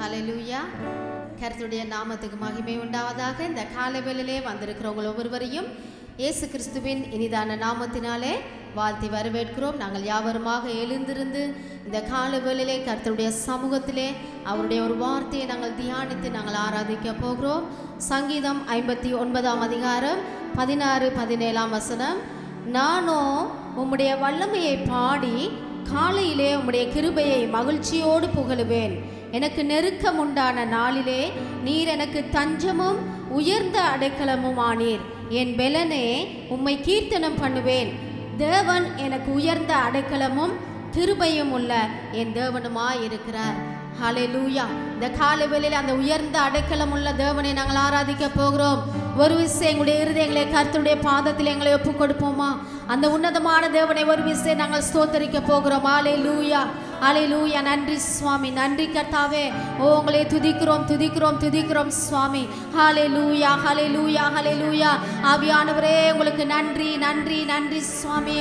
ஹல்லேலூயா. கர்த்தருடைய நாமத்துக்கு மகிமை உண்டாவதாக. இந்த காலைவேளையிலே வந்திருக்கிறவங்க ஒவ்வொருவரையும் இயேசு கிறிஸ்துவின் இனிதான நாமத்தினாலே வாழ்த்தி வரவேற்கிறோம். நாங்கள் யாவருமாக எழுந்திருந்து இந்த காலைவேளையிலே கர்த்தருடைய சமூகத்திலே அவருடைய ஒரு வார்த்தையை நாங்கள் தியானித்து நாங்கள் ஆராதிக்க போகிறோம். சங்கீதம் 59 அதிகாரம் 16-17 வசனம். நானோ உம்முடைய வல்லமையை பாடி காலையிலே உம்முடைய கிருபையை மகிழ்ச்சியோடு புகழுவேன். எனக்கு நெருக்கம் உண்டான நாளிலே நீர் எனக்கு தஞ்சமும் உயர்ந்த அடைக்கலமும் ஆனீர். என் பெலனே உம்மை கீர்த்தனம் பண்ணுவேன். தேவன் எனக்கு உயர்ந்த அடைக்கலமும் கிருபையும் உள்ள என் தேவனுமாய் இருக்கிறார். ஹல்லேலூயா. இந்த காலைவேளையில் அந்த உயர்ந்த அடைக்கலம் உள்ள தேவனை நாங்கள் ஆராதிக்க போகிறோம். ஒரு விஷயம் எங்களுடைய இருதயங்களை கர்த்தருடைய பாதத்தில் எங்களை ஒப்பு கொடுப்போமா? அந்த உன்னதமான தேவனை ஒரு விஷயம் நாங்கள் ஸ்தோத்தரிக்க போகிறோம். ஹல்லேலூயா, ஹல்லேலூயா. நன்றி சுவாமி, நன்றி கர்த்தாவே. ஓ உங்களை துதிக்கிறோம் துதிக்கிறோம் துதிக்கிறோம் சுவாமி. ஹல்லேலூயா, ஹல்லேலூயா, ஹல்லேலூயா. ஆவியானவரே உங்களுக்கு நன்றி நன்றி நன்றி சுவாமி.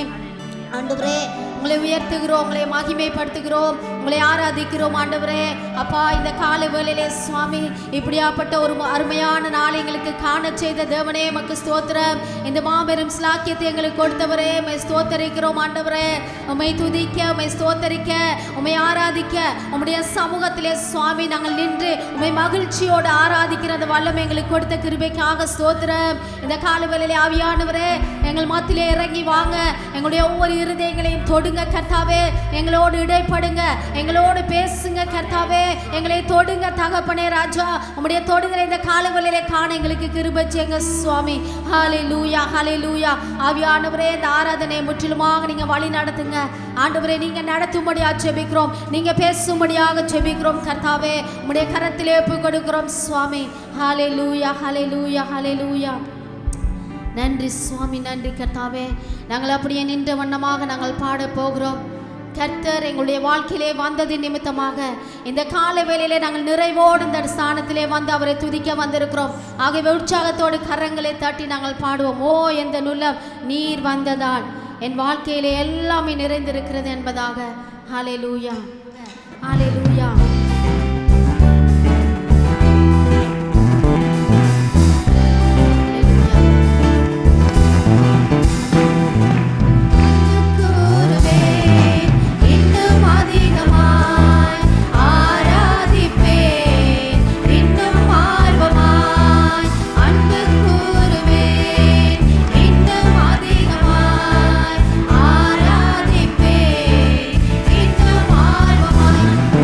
ஆண்டவரே உங்களை உயர்த்துகிறோம், உங்களை மகிமைப்படுத்துகிறோம், உங்களை ஆராதிக்கிறோம் ஆண்டவரே. அப்பா இந்த காலை வேளையிலே சுவாமி இப்படியாப்பட்ட ஒரு அருமையான நாளை எங்களுக்கு காண செய்த தேவனே மக்கு ஸ்தோத்திரம். இந்த மாபெரும் ஸ்லாக்கியத்தை எங்களுக்கு கொடுத்தவரே உம்மை ஸ்தோத்தரிக்கிறோம் ஆண்டவரே. உம்மை துதிக்க, உம்மை ஸ்தோத்தரிக்க, உம்மை ஆராதிக்க உம்முடைய சமூகத்திலே சுவாமி நாங்கள் நின்று உம்மை மகிழ்ச்சியோடு ஆராதிக்கிற அந்த வல்லமை எங்களுக்கு கொடுத்த கிருபைக்காக ஸ்தோத்திரம். இந்த காலை வேளையிலே ஆவியானவரே எங்கள் மத்தியிலே இறங்கி வாங்க. எங்களுடைய ஒவ்வொரு இருதயங்களையும் தொடுங்க கர்த்தாவே. எங்களோடு இடைப்படுங்க, எங்களோடு பேசுங்க கர்த்தாவே. எங்களை தொடுங்க தகப்பனே ராஜா. உம்முடைய தொடுகிற இந்த காலவெளியிலே காண எங்களுக்கு கிருபை செய்யுங்க சுவாமி. ஹல்லேலூயா, ஹல்லேலூயா. ஆவியானவரே இந்த ஆராதனை முற்றிலுமாக நீங்க வழி நடத்துங்க ஆண்டவரே. நீங்க நடத்தும்படியாக ஜெபிக்கிறோம், நீங்க பேசும்படியாக ஜெபிக்கிறோம் கர்த்தாவே. உம்முடைய கரத்திலே ஒப்பு கொடுக்கிறோம் சுவாமி. ஹல்லேலூயா, ஹல்லேலூயா, ஹல்லேலூயா. நன்றி சுவாமி, நன்றி கர்த்தாவே. நாங்கள் அப்படியே நின்ற வண்ணமாக நாங்கள் பாட போகிறோம். கர்த்தர் எங்களுடைய வாழ்க்கையிலே வந்தது நிமித்தமாக இந்த காலை வேளையிலே நாங்கள் நிறைவோடு இந்த ஸ்தானத்திலே வந்து அவரை துதிக்க வந்திருக்கிறோம். ஆகவே உற்சாகத்தோடு கரங்களை தட்டி நாங்கள் பாடுவோம். ஓ எந்த நுள்ளம் நீர் வந்ததால் என் வாழ்க்கையிலே எல்லாமே நிறைந்திருக்கிறது என்பதாக. ஹல்லேலூயா, ஹல்லேலூயா.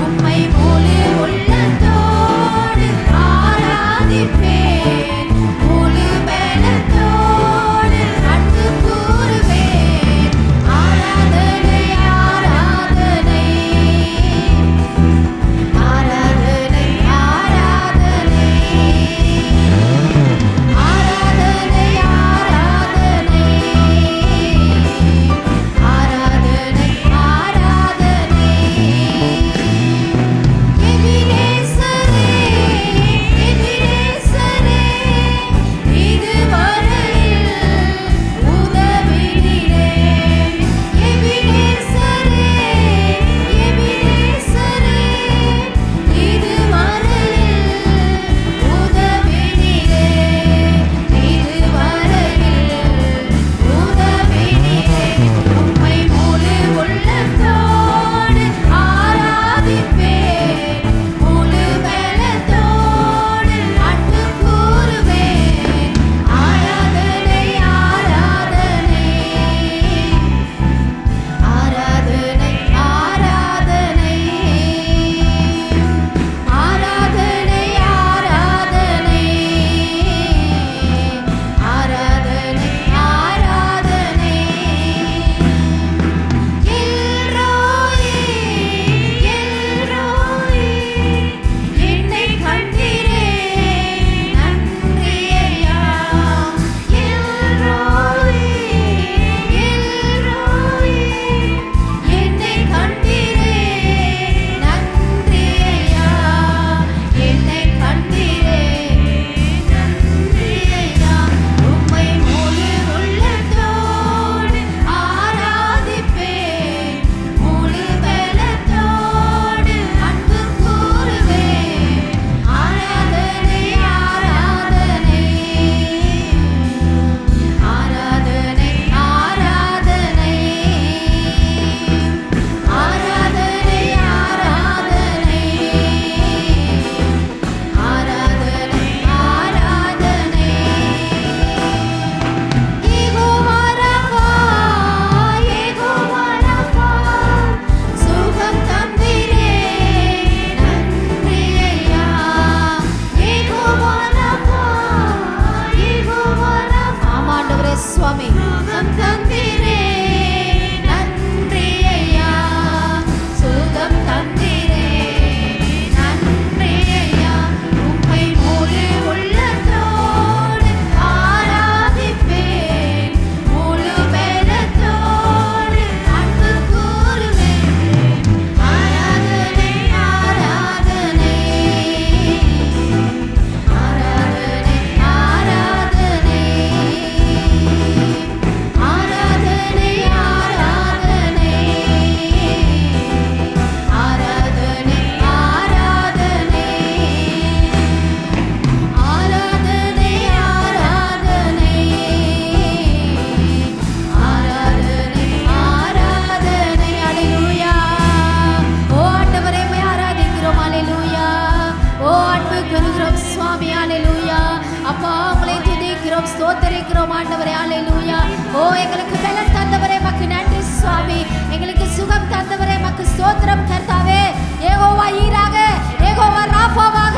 உம்மை சுவாமி. ஹalleluya. அப்பா உங்களை துதிக்கிறோம், ஸ்தோத்திரிக்கிறோம் ஆண்டவரே. ஹalleluya. ஓ எங்களுக்கு பலன் தந்தவரே மக்கு நன்றி சுவாமி. எங்களுக்கு சுகம் தந்தவரே மக்கு ஸ்தோத்திரம் கர்த்தாவே. யெகோவா ஈராக, யெகோவா ராஃபாவாக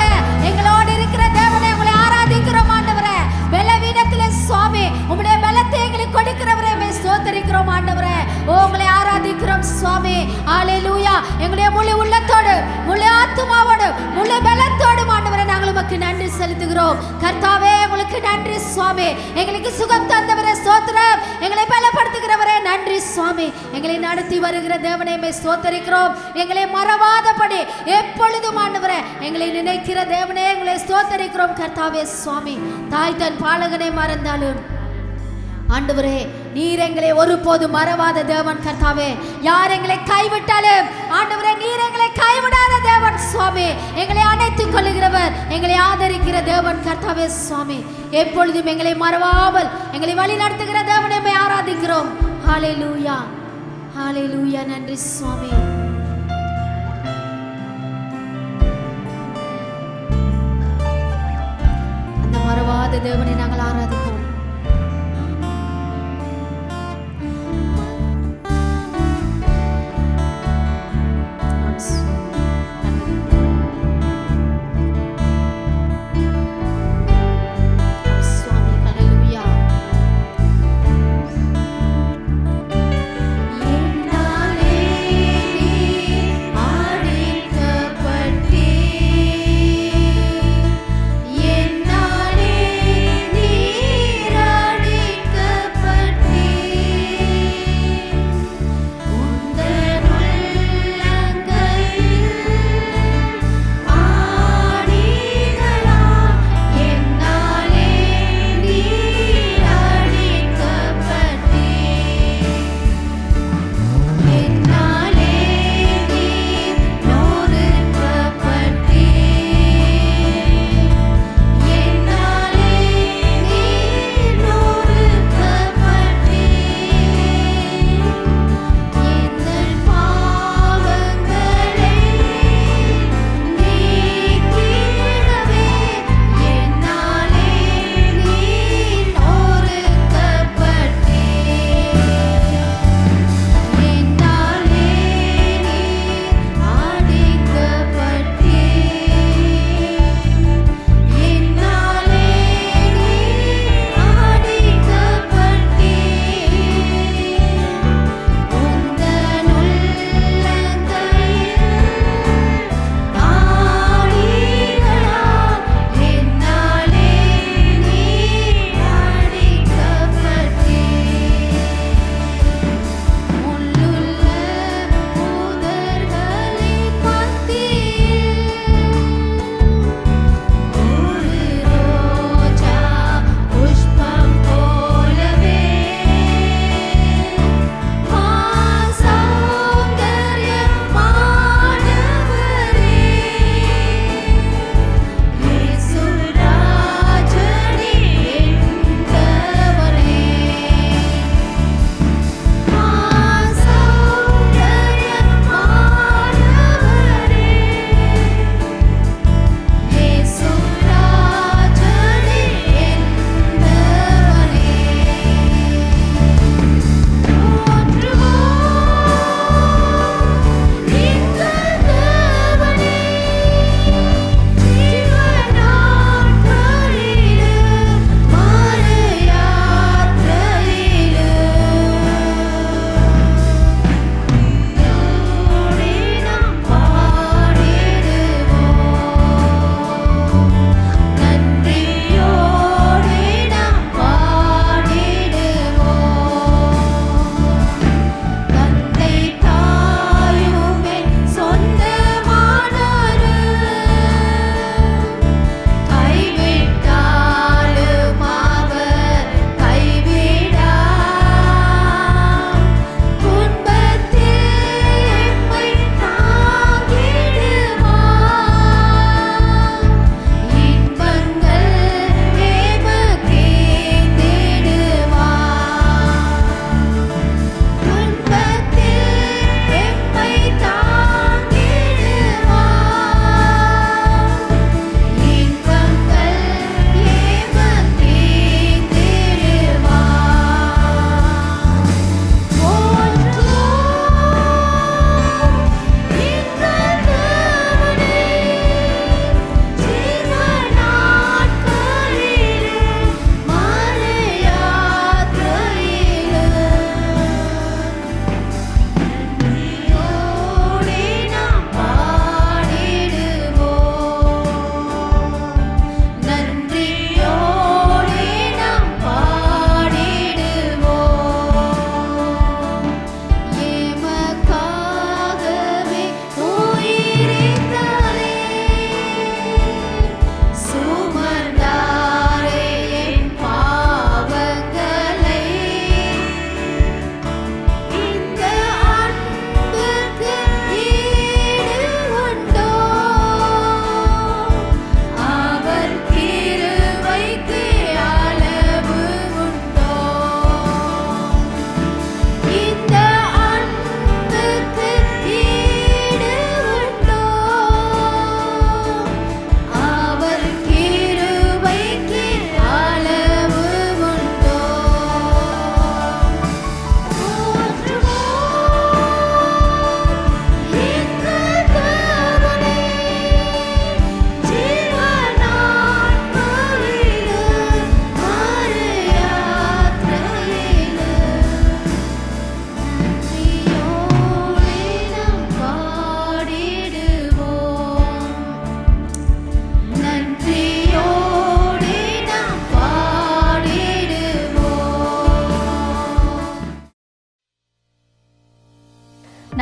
எங்களோடு இருக்கிற தேவனே உங்களை ஆராதிக்கிறோம் ஆண்டவரே. பலவீனத்திலே சுவாமி உம்முடைய பலத்தை எங்களுக்கு கொடுக்கிறவரே ஸ்தோத்திரிக்கிறோம் ஆண்டவரே. ஓ உங்களை ஆராதிக்கிறோம் சுவாமி. ஹalleluya. எங்களுடைய முழு உள்ளத்தோடு, முழு ஆத்துமாவோடு, முழு பலத்தோடு ஆண்டவரே நாங்கள் உமக்கு நன்றி செலுத்துகிறோம் கர்த்தாவே. உங்களுக்கு நன்றி சுவாமி. எங்களுக்கு சுகம் தந்தவரே ஸ்தோத்திரம். எங்களை பலப்படுத்துகிறவரே நன்றி சுவாமி. எங்களை நடத்தி வருகிற தேவனே ஸ்தோத்திரிக்கிறோம். எங்களை மறவாதபடி எப்பொழுதும் ஆண்டவரே எங்களை நினைக்கிற தேவனே எங்களை ஸ்தோத்திரிக்கிறோம் கர்த்தாவே சுவாமி. தாய் தன் பாலகனை மறந்தாலும் ஆண்டவரே நீர் எங்களை ஒருபோதும் மறவாத தேவன் கர்த்தாவே. யார் எங்களை கைவிட்டாலும் ஆண்டவரே நீர் எங்களை கைவிடாத தேவன் சுவாமி. எங்களை அணைத்துக் கொள்ளுகிறவர், எங்களை ஆதரிக்கிற தேவன் கர்த்தாவே சுவாமி. எப்பொழுதும் எங்களை மறவாமல் எங்களை வழி நடத்துகிற தேவனை ஆராதிக்கிறோம். ஹalleluya, ஹalleluya. நன்றி சுவாமி. அந்த மறவாத தேவனை நாங்கள் ஆராதிப்போம். நீ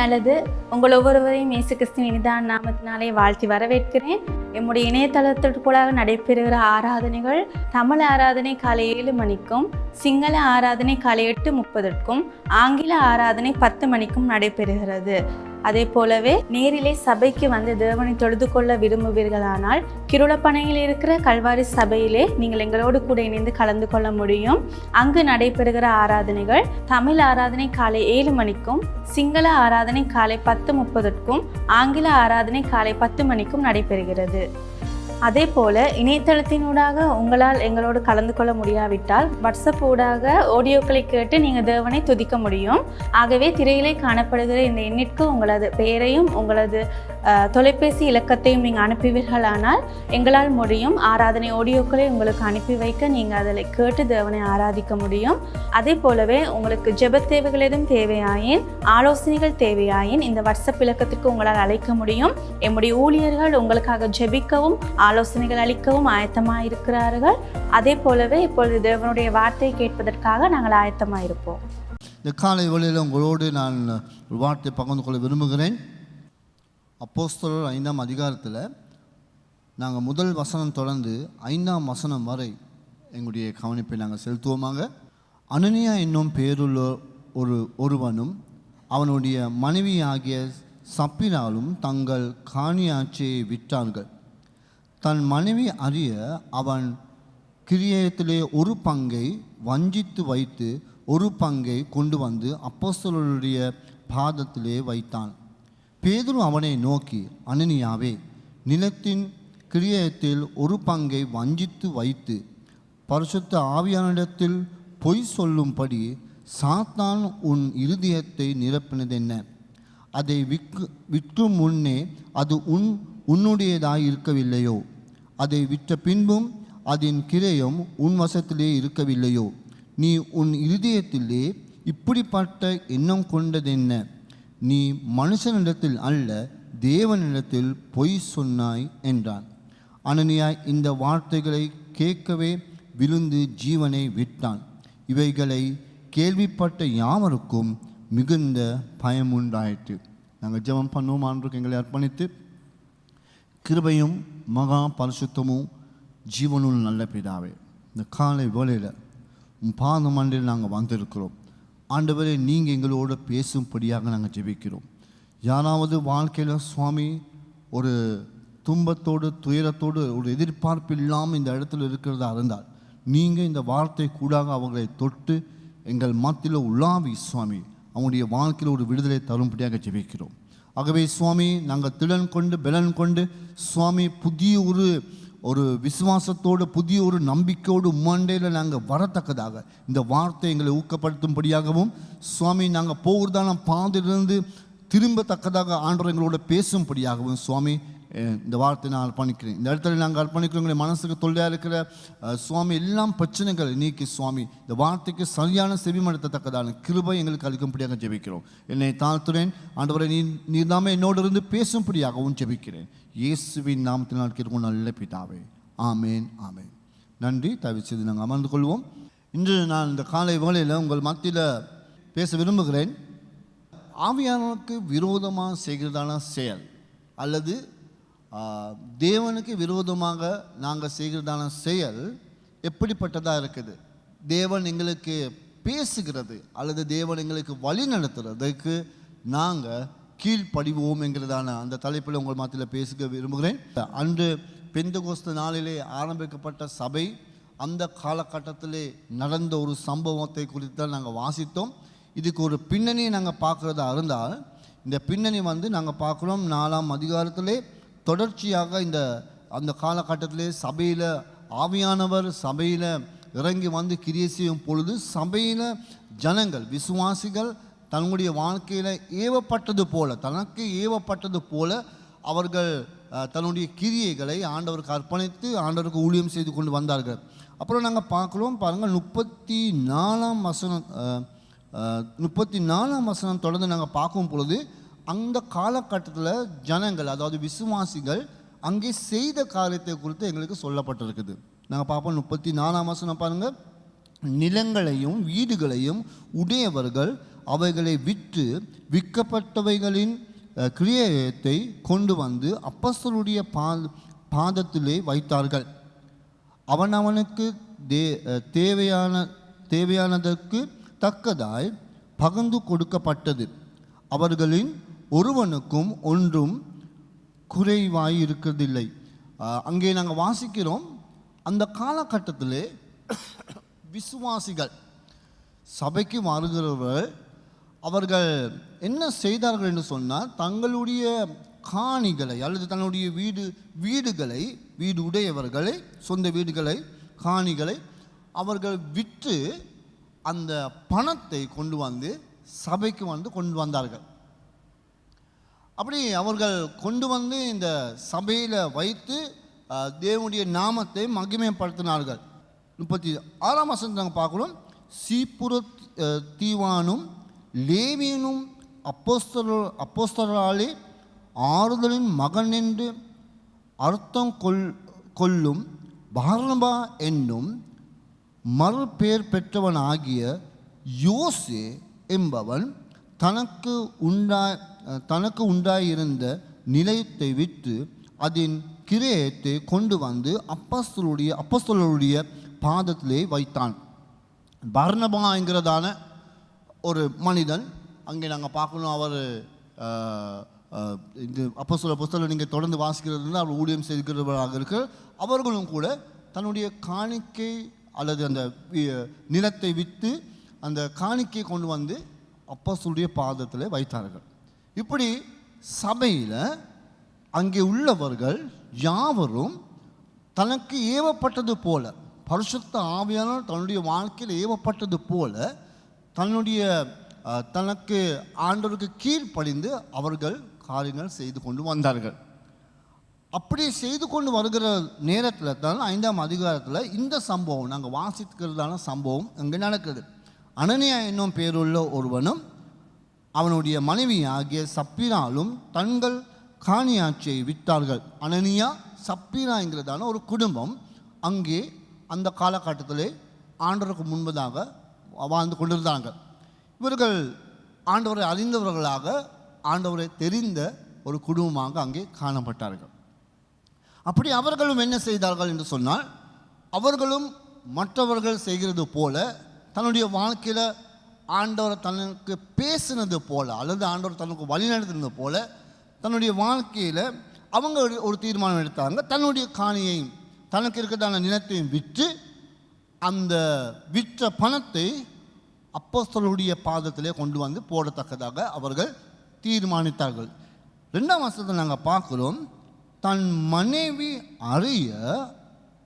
நல்லது. உங்கள் ஒவ்வொருவரையும் இயேசு கிறிஸ்துவின் இனிதான நாமத்தினாலே வாழ்த்தி வரவேற்கிறேன். எம்முடைய இணையதளத்திற்குள்ளாக நடைபெறுகிற ஆராதனைகள் தமிழ் ஆராதனை காலை 7 மணிக்கும், சிங்கள ஆராதனை காலை 8:30க்கும், ஆங்கில ஆராதனை 10 மணிக்கும் நடைபெறுகிறது. அதே போலவே நேரிலே சபைக்கு வந்து தேவனை தொழுது கொள்ள விரும்புவீர்களானால் கிருளப்பனையில் இருக்கிற கல்வாரி சபையிலே நீங்கள் எங்களோடு கூட இணைந்து கலந்து கொள்ள முடியும். அங்கு நடைபெறுகிற ஆராதனைகள் தமிழ் ஆராதனை காலை 7 மணிக்கும், சிங்கள ஆராதனை காலை 10:30க்கும், ஆங்கில ஆராதனை காலை 10 மணிக்கும் நடைபெறுகிறது. அதே போல் இணையதளத்தினூடாக உங்களால் எங்களோடு கலந்து கொள்ள முடியாவிட்டால் வாட்ஸ்அப் ஊடாக ஆடியோக்களை கேட்டு நீங்கள் தேவனை துதிக்க முடியும். ஆகவே திரையிலே காணப்படுகிற இந்த எண்ணிற்கு உங்களது பெயரையும் உங்களது தொலைபேசி இலக்கத்தையும் நீங்கள் அனுப்புவீர்களானால் எங்களால் முடியும். ஆராதனை ஆடியோக்களை உங்களுக்கு அனுப்பி வைக்க நீங்கள் அதில் கேட்டு தேவனை ஆராதிக்க முடியும். அதே போலவே உங்களுக்கு ஜெப தேவைகள் எதுவும் தேவையாயின், ஆலோசனைகள் தேவையாயின் இந்த வாட்ஸ்அப் இலக்கத்திற்கு உங்களால் அழைக்க முடியும். எம்முடைய ஊழியர்கள் உங்களுக்காக ஜெபிக்கவும் ஆலோசனைகள் அளிக்கவும் ஆயத்தமாக இருக்கிறார்கள். அதே போலவே இப்பொழுது தேவனுடைய வார்த்தையை கேட்பதற்காக நாங்கள் ஆயத்தமாக இருப்போம். இந்த காலை வேளையில் உங்களோடு நான் ஒரு வார்த்தை பகிர்ந்து கொள்ள விரும்புகிறேன். அப்போஸ்தலர் 5ஆம் அதிகாரத்தில் நாங்கள் முதல் வசனம் தொடர்ந்து 5ஆம் வசனம் வரை எங்களுடைய கவனிப்பை நாங்கள் செலுத்துவோமாக. அனனியா என்னும் பேருள்ள ஒருவனும் அவனுடைய மனைவி ஆகிய சப்பிராலும் தங்கள் காணியாட்சியை விற்றார்கள். தன் மனைவி அறிய அவன் கிரியத்திலே ஒரு பங்கை வஞ்சித்து வைத்து ஒரு பங்கை கொண்டு வந்து அப்போஸ்தலருடைய பாதத்திலே வைத்தான். பேதுரு அவனை நோக்கி, அனனியாவே, நிலத்தின் கிரியத்தில் ஒரு பங்கை வஞ்சித்து வைத்து பரிசுத்த ஆவியானிடத்தில் பொய் சொல்லும்படி சாத்தான் உன் இருதயத்தை நிரப்பினதென்ன? அதை விற்கும் முன்னே அது உன்னுடையதாய் இருக்கவில்லையோ? அதை விற்ற பின்பும் அதன் கிரயம் உன் வசத்திலே இருக்கவில்லையோ? நீ உன் இருதயத்திலே இப்படிப்பட்ட எண்ணம் கொண்டதென்ன? நீ மனுஷனிடத்தில் அல்ல, தேவனிடத்தில் பொய் சொன்னாய் என்றான். அனனியா இந்த வார்த்தைகளை கேட்கவே விழுந்து ஜீவனை விட்டான். இவைகளை கேள்விப்பட்ட யாவருக்கும் மிகுந்த பயமுண்டாயிற்று. நாங்கள் ஜெபம் பண்ணுவோம். ஆண்டவருக்கு எங்களை அர்ப்பணித்து, கிருபையும் மகா பரிசுத்தமும் ஜீவனும் நல்ல பிதாவே, இந்த காலை வேளையில் பாதம் அன்றில் நாங்கள் வந்திருக்கிறோம். ஆண்டவரே, நீங்கள் எங்களோடு பேசும்படியாக நாங்கள் ஜெபிக்கிறோம். யாராவது வாழ்க்கையில் சுவாமி ஒரு துன்பத்தோடு துயரத்தோடு ஒரு எதிர்பார்ப்பு இல்லாமல் இந்த இடத்துல இருக்கிறதா இருந்தால், நீங்கள் இந்த வார்த்தை கூடாக அவர்களை தொட்டு எங்கள் மத்தியில் உலாவி சுவாமி அவங்களுடைய வாழ்க்கையில் ஒரு விடுதலை தரும்படியாக ஜெபிக்கிறோம். ஆகவே சுவாமி, நாங்கள் திறன் கொண்டு பலன் கொண்டு சுவாமி புதிய ஒரு விசுவாசத்தோடு புதிய ஒரு நம்பிக்கையோடு உம்மண்டையில் நாங்கள் வரத்தக்கதாக இந்த வார்த்தை எங்களை ஊக்கப்படுத்தும்படியாகவும் சுவாமி நாங்கள் போகிறதான பாதையிலிருந்து திரும்பத்தக்கதாக ஆண்டவர் எங்களோட பேசும்படியாகவும் சுவாமி இந்த வார்த்தை நான் அர்ப்பணிக்கிறேன். இந்த இடத்துல நாங்கள் அர்ப்பணிக்கிறோம். எங்களுடைய மனசுக்கு தொல்லையாக இருக்கிற சுவாமி எல்லாம் பிரச்சனைகள் நீக்கி சுவாமி இந்த வார்த்தைக்கு சரியான செவிமடுத்தத்தக்கதான கிருபை எங்களுக்கு அளிக்கும்படியாக ஜெபிக்கிறோம். என்னை தாழ்த்துறேன் ஆண்டவரை, நீர் தாமே என்னோடு இருந்து பேசும்படியாகவும் ஜெபிக்கிறேன். இயேசுவின் நாமத்தில் நான் கேட்கும் நல்ல பிதாவே, ஆமேன் ஆமேன். நன்றி. தயவு செய்து நாங்கள் அமர்ந்து கொள்வோம். இன்று நான் இந்த காலை வேளையில் உங்கள் மத்தியில் பேச விரும்புகிறேன். ஆவியானவருக்கு விரோதமாக செய்கிறதான செயல் அல்லது தேவனுக்கு விரோதமாக நாங்கள் செய்கிறதான செயல் எப்படிப்பட்டதாக இருக்குது? தேவன் எங்களுக்கு பேசுகிறது அல்லது தேவன் எங்களுக்கு வழி நடத்துறதுக்கு நாங்கள் கீழ்ப்படிவோம் என்கிறதான அந்த தலைப்பில் உங்கள் மத்தியில் பேச விரும்புகிறேன். அன்று பெந்தெகோஸ்து நாளிலே ஆரம்பிக்கப்பட்ட சபை, அந்த காலகட்டத்திலே நடந்த ஒரு சம்பவத்தை குறித்து தான் நாங்கள் வாசித்தோம். இதுக்கு ஒரு பின்னணியை நாங்கள் பார்க்குறதா இருந்தால், இந்த பின்னணி நாங்கள் பார்க்குறோம் 4ஆம் அதிகாரத்திலே தொடர்ச்சியாக அந்த காலகட்டத்திலே சபையில் ஆவியானவர் சபையில் இறங்கி வந்து கிரியை செய்யும் பொழுது சபையில் ஜனங்கள் விசுவாசிகள் தன்னுடைய வாழ்க்கையில் தனக்கு ஏவப்பட்டது போல அவர்கள் தன்னுடைய கிரியைகளை ஆண்டவருக்கு அர்ப்பணித்து ஆண்டவருக்கு ஊழியம் செய்து கொண்டு வந்தார்கள். அப்புறம் நாங்கள் பார்க்குறோம், பாருங்கள் 34ஆம் வசனம் தொடர்ந்து நாங்கள் பார்க்கும் பொழுது அந்த காலகட்டத்தில் ஜனங்கள், அதாவது விசுவாசிகள் அங்கே செய்த காரியத்தை குறித்து எங்களுக்கு சொல்லப்பட்டிருக்குது. நாங்கள் பார்ப்போம். 34ஆம் வசனம் பாருங்கள். நிலங்களையும் வீடுகளையும் உடையவர்கள் அவைகளை விற்று விற்கப்பட்டவைகளின் கிரியத்தை கொண்டு வந்து அப்போஸ்தலருடைய பாதத்திலே வைத்தார்கள். அவனவனுக்கு தேவையானதற்கு தக்கதாய் பகிர்ந்து கொடுக்கப்பட்டது. அவர்களின் ஒருவனுக்கும் ஒன்றும் குறைவாய் இருக்கிறதில்லை. அங்கே நாங்கள் வாசிக்கிறோம், அந்த காலகட்டத்திலே விசுவாசிகள் சபைக்கு வருகிறவர்கள் அவர்கள் என்ன செய்தார்கள் என்று சொன்னால், தங்களுடைய காணிகளை அல்லது தன்னுடைய வீடு உடையவர்களை, சொந்த வீடுகளை, காணிகளை அவர்கள் விற்று அந்த பணத்தை கொண்டு வந்து சபைக்கு கொண்டு வந்தார்கள். அப்படி அவர்கள் கொண்டு வந்து இந்த சபையில் வைத்து தேவனுடைய நாமத்தை மகிமைப்படுத்தினார்கள். 36ஆம் வசனத்தை நாங்கள் பார்க்கிறோம். சீப்புர தீவானும் லேவியனும் அப்போஸ்தலராலே ஆறுதலின் மகன் என்று அர்த்தம் கொள்ளும் பர்னபா என்னும் மறுபெயர் பெற்றவன் ஆகிய யோசே என்பவன் தனக்கு உண்டாயிருந்த நிலையத்தை விற்று அதன் கிரயத்தை கொண்டு வந்து அப்போஸ்தலருடைய பாதத்திலே வைத்தான். பர்னபா என்கிறதான ஒரு மனிதன், அங்கே நாங்கள் பார்க்கணும், அவர் இந்த அப்போஸ்தலர் நீங்கள் தொடர்ந்து வாசிக்கிறது அவர் ஊழியம் செய்கிறவராக இருக்க, அவர்களும் கூட தன்னுடைய காணிக்கை அல்லது அந்த நிலத்தை விற்று அந்த காணிக்கை கொண்டு வந்து அப்போஸ்தலருடைய பாதத்தில் வைத்தார்கள். இப்படி சபையில் அங்கே உள்ளவர்கள் யாவரும் தனக்கு ஏவப்பட்டது போல, பரிசுத்த ஆவியானவர் தன்னுடைய வாழ்க்கையில் ஏவப்பட்டது போல தனக்கு ஆண்டவருக்கு கீழ்ப்படிந்து அவர்கள் காரியங்கள் செய்து கொண்டு வந்தார்கள். அப்படி செய்து கொண்டு வருகிற நேரத்தில் தான் 5ஆம் அதிகாரத்தில் இந்த சம்பவம் நாங்கள் வாசிக்கிறதான சம்பவம் அங்கே நடக்குது. அனனியா என்னும் பேருள்ள ஒருவனும் அவனுடைய மனைவி ஆகிய சப்பீராலும் தங்கள் காணியாட்சியை விற்றார்கள். அனனியா சப்பீராங்கிறதான ஒரு குடும்பம் அங்கே அந்த காலகட்டத்திலே ஆண்டவருக்கு முன்பதாக வாழ்ந்து கொண்டிருந்தாங்க. இவர்கள் ஆண்டவரை அறிந்தவர்களாக, ஆண்டவரை தெரிந்த ஒரு குடும்பமாக அங்கே காணப்பட்டார்கள். அப்படி அவர்களும் என்ன செய்தார்கள் என்று சொன்னால், அவர்களும் மற்றவர்கள் செய்கிறது போல தன்னுடைய வாழ்க்கையில் ஆண்டவர் தனக்கு பேசினது போல அல்லது ஆண்டவர் தனக்கு வழிநடத்தினது போல தன்னுடைய வாழ்க்கையில் அவங்க ஒரு தீர்மானம் எடுத்தாங்க. தன்னுடைய காணியையும் தனக்கு இருக்கிறதான நிலத்தையும் விற்று அந்த விற்ற பணத்தை அப்போஸ்தலருடைய பாதத்திலே கொண்டு வந்து போடத்தக்கதாக அவர்கள் தீர்மானித்தார்கள். 2ஆம் வசனத்தை நாங்கள் பார்க்குறோம். தன் மனைவி அறிய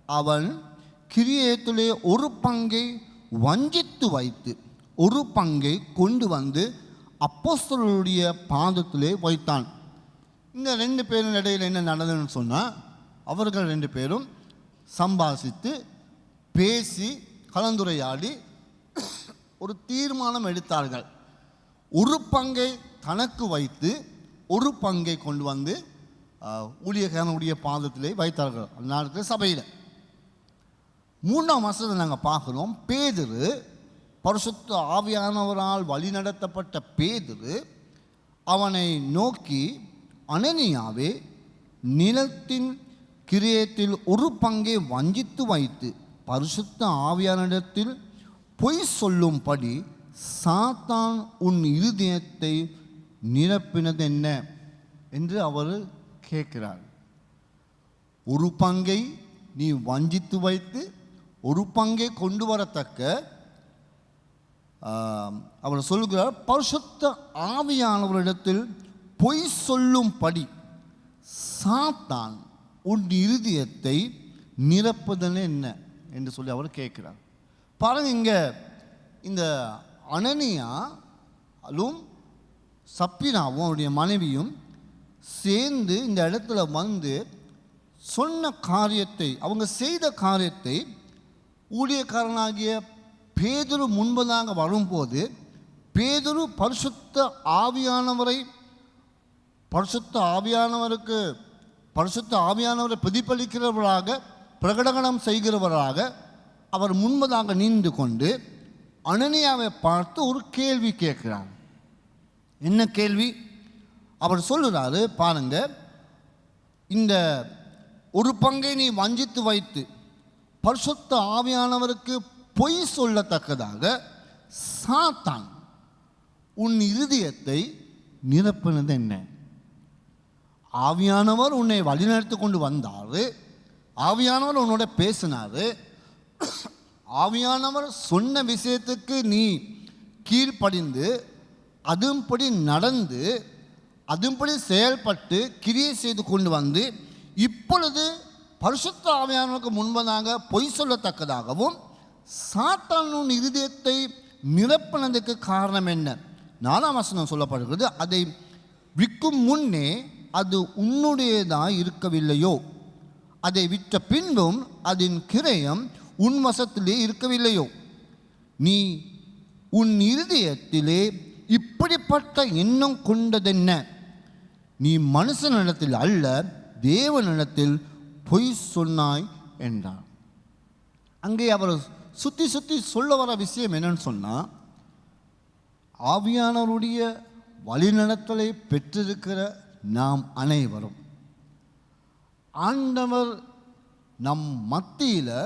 அவன் கிரியத்திலே ஒரு பங்கை வஞ்சித்து வைத்து ஒரு பங்கை கொண்டு வந்து அப்போஸ்தலருடைய பாதத்திலே வைத்தான். இந்த 2 பேரும் இடையில் என்ன நடந்ததுன்னு சொன்னால், அவர்கள் 2 பேரும் சம்பாசித்து பேசி கலந்துரையாடி ஒரு தீர்மானம் எடுத்தார்கள். ஒரு பங்கை தனக்கு வைத்து ஒரு பங்கை கொண்டு வந்து ஊழியக்காரனுடைய பாதத்திலே வைத்தார்கள். அந்த சபையில் 3ஆம் வசனத்தை நாங்கள் பார்க்குறோம். பேதுரு, பரிசுத்த ஆவியானவரால் வழிநடத்தப்பட்ட பேதுரு அவனை நோக்கி, அனனியாவே, நிலத்தின் கிரியத்தில் ஒரு பங்கை வஞ்சித்து வைத்து பரிசுத்த ஆவியானிடத்தில் பொய் சொல்லும்படி சாத்தான் உன் இருதயத்தை நிரப்பினது என்ன என்று அவர் கேட்கிறார். ஒரு பங்கை நீ வஞ்சித்து வைத்து ஒரு பங்கை கொண்டு வரத்தக்க அவர் சொல்கிறார், பரிசுத்த ஆவியானவரிடத்தில் பொய் சொல்லும்படி சாத்தான் உன் இருதயத்தை நிரப்புதல் என்ன என்று சொல்லி அவர் கேட்கிறார். பாருங்க, இங்கே இந்த அனனியாலும் சப்பீராவும் அவருடைய மனைவியும் சேர்ந்து இந்த இடத்துல வந்து சொன்ன காரியத்தை, அவங்க செய்த காரியத்தை ஊழியக்காரனாகிய பேதுரு முன்பதாக வரும்போது, பேதுரு பரிசுத்த ஆவியானவரை பிரதிபலிக்கிறவராக, பிரகடனம் செய்கிறவராக அவர் முன்பதாக நின்று கொண்டு அனனியாவை பார்த்து ஒரு கேள்வி கேட்கிறார். என்ன கேள்வி? அவர் சொல்லுறாரு, பாருங்க, இந்த ஒரு பங்கை நீ வஞ்சித்து வைத்து பரிசுத்த ஆவியானவருக்கு பொய் சொல்லத்தக்கதாக சாத்தான் உன் இருதயத்தை நிரப்பினது என்ன? ஆவியானவர் உன்னை வழிநடத்தி கொண்டு வந்தார், ஆவியானவர் உன்னோட பேசினார், ஆவியானவர் சொன்ன விஷயத்துக்கு நீ கீழ்ப்படிந்து அதுபடி நடந்து அதுபடி செயல்பட்டு கிரியை செய்து கொண்டு வந்து இப்பொழுது பரிசுத்த ஆவியானவருக்கு முன்பதாக பொய் சொல்லத்தக்கதாகவும் சாத்தானின் இருதயத்தை நிரப்பினதுக்கு காரணம் என்ன? 4ஆம் வசனம் சொல்லப்படுகிறது, அதை விற்கும் முன்னே அது உன்னுடையதாக இருக்கவில்லையோ, அதை விற்ற பின்பும் அதன் கிரயம் உன் வசத்திலே இருக்கவில்லையோ, நீ உன் இருதயத்திலே இப்படிப்பட்ட எண்ணம் கொண்டதென்ன? நீ மனுஷனிடத்தில் அல்ல தேவனிடத்தில் பொய் சொன்னாய் என்றார். அங்கே அவர் சுற்றி சுற்றி சொல்ல வர விஷயம் என்னன்னு சொன்னால், ஆவியானவருடைய வழிநடத்தலை பெற்றிருக்கிற நாம் அனைவரும் ஆண்டவர் நம் மத்தியில்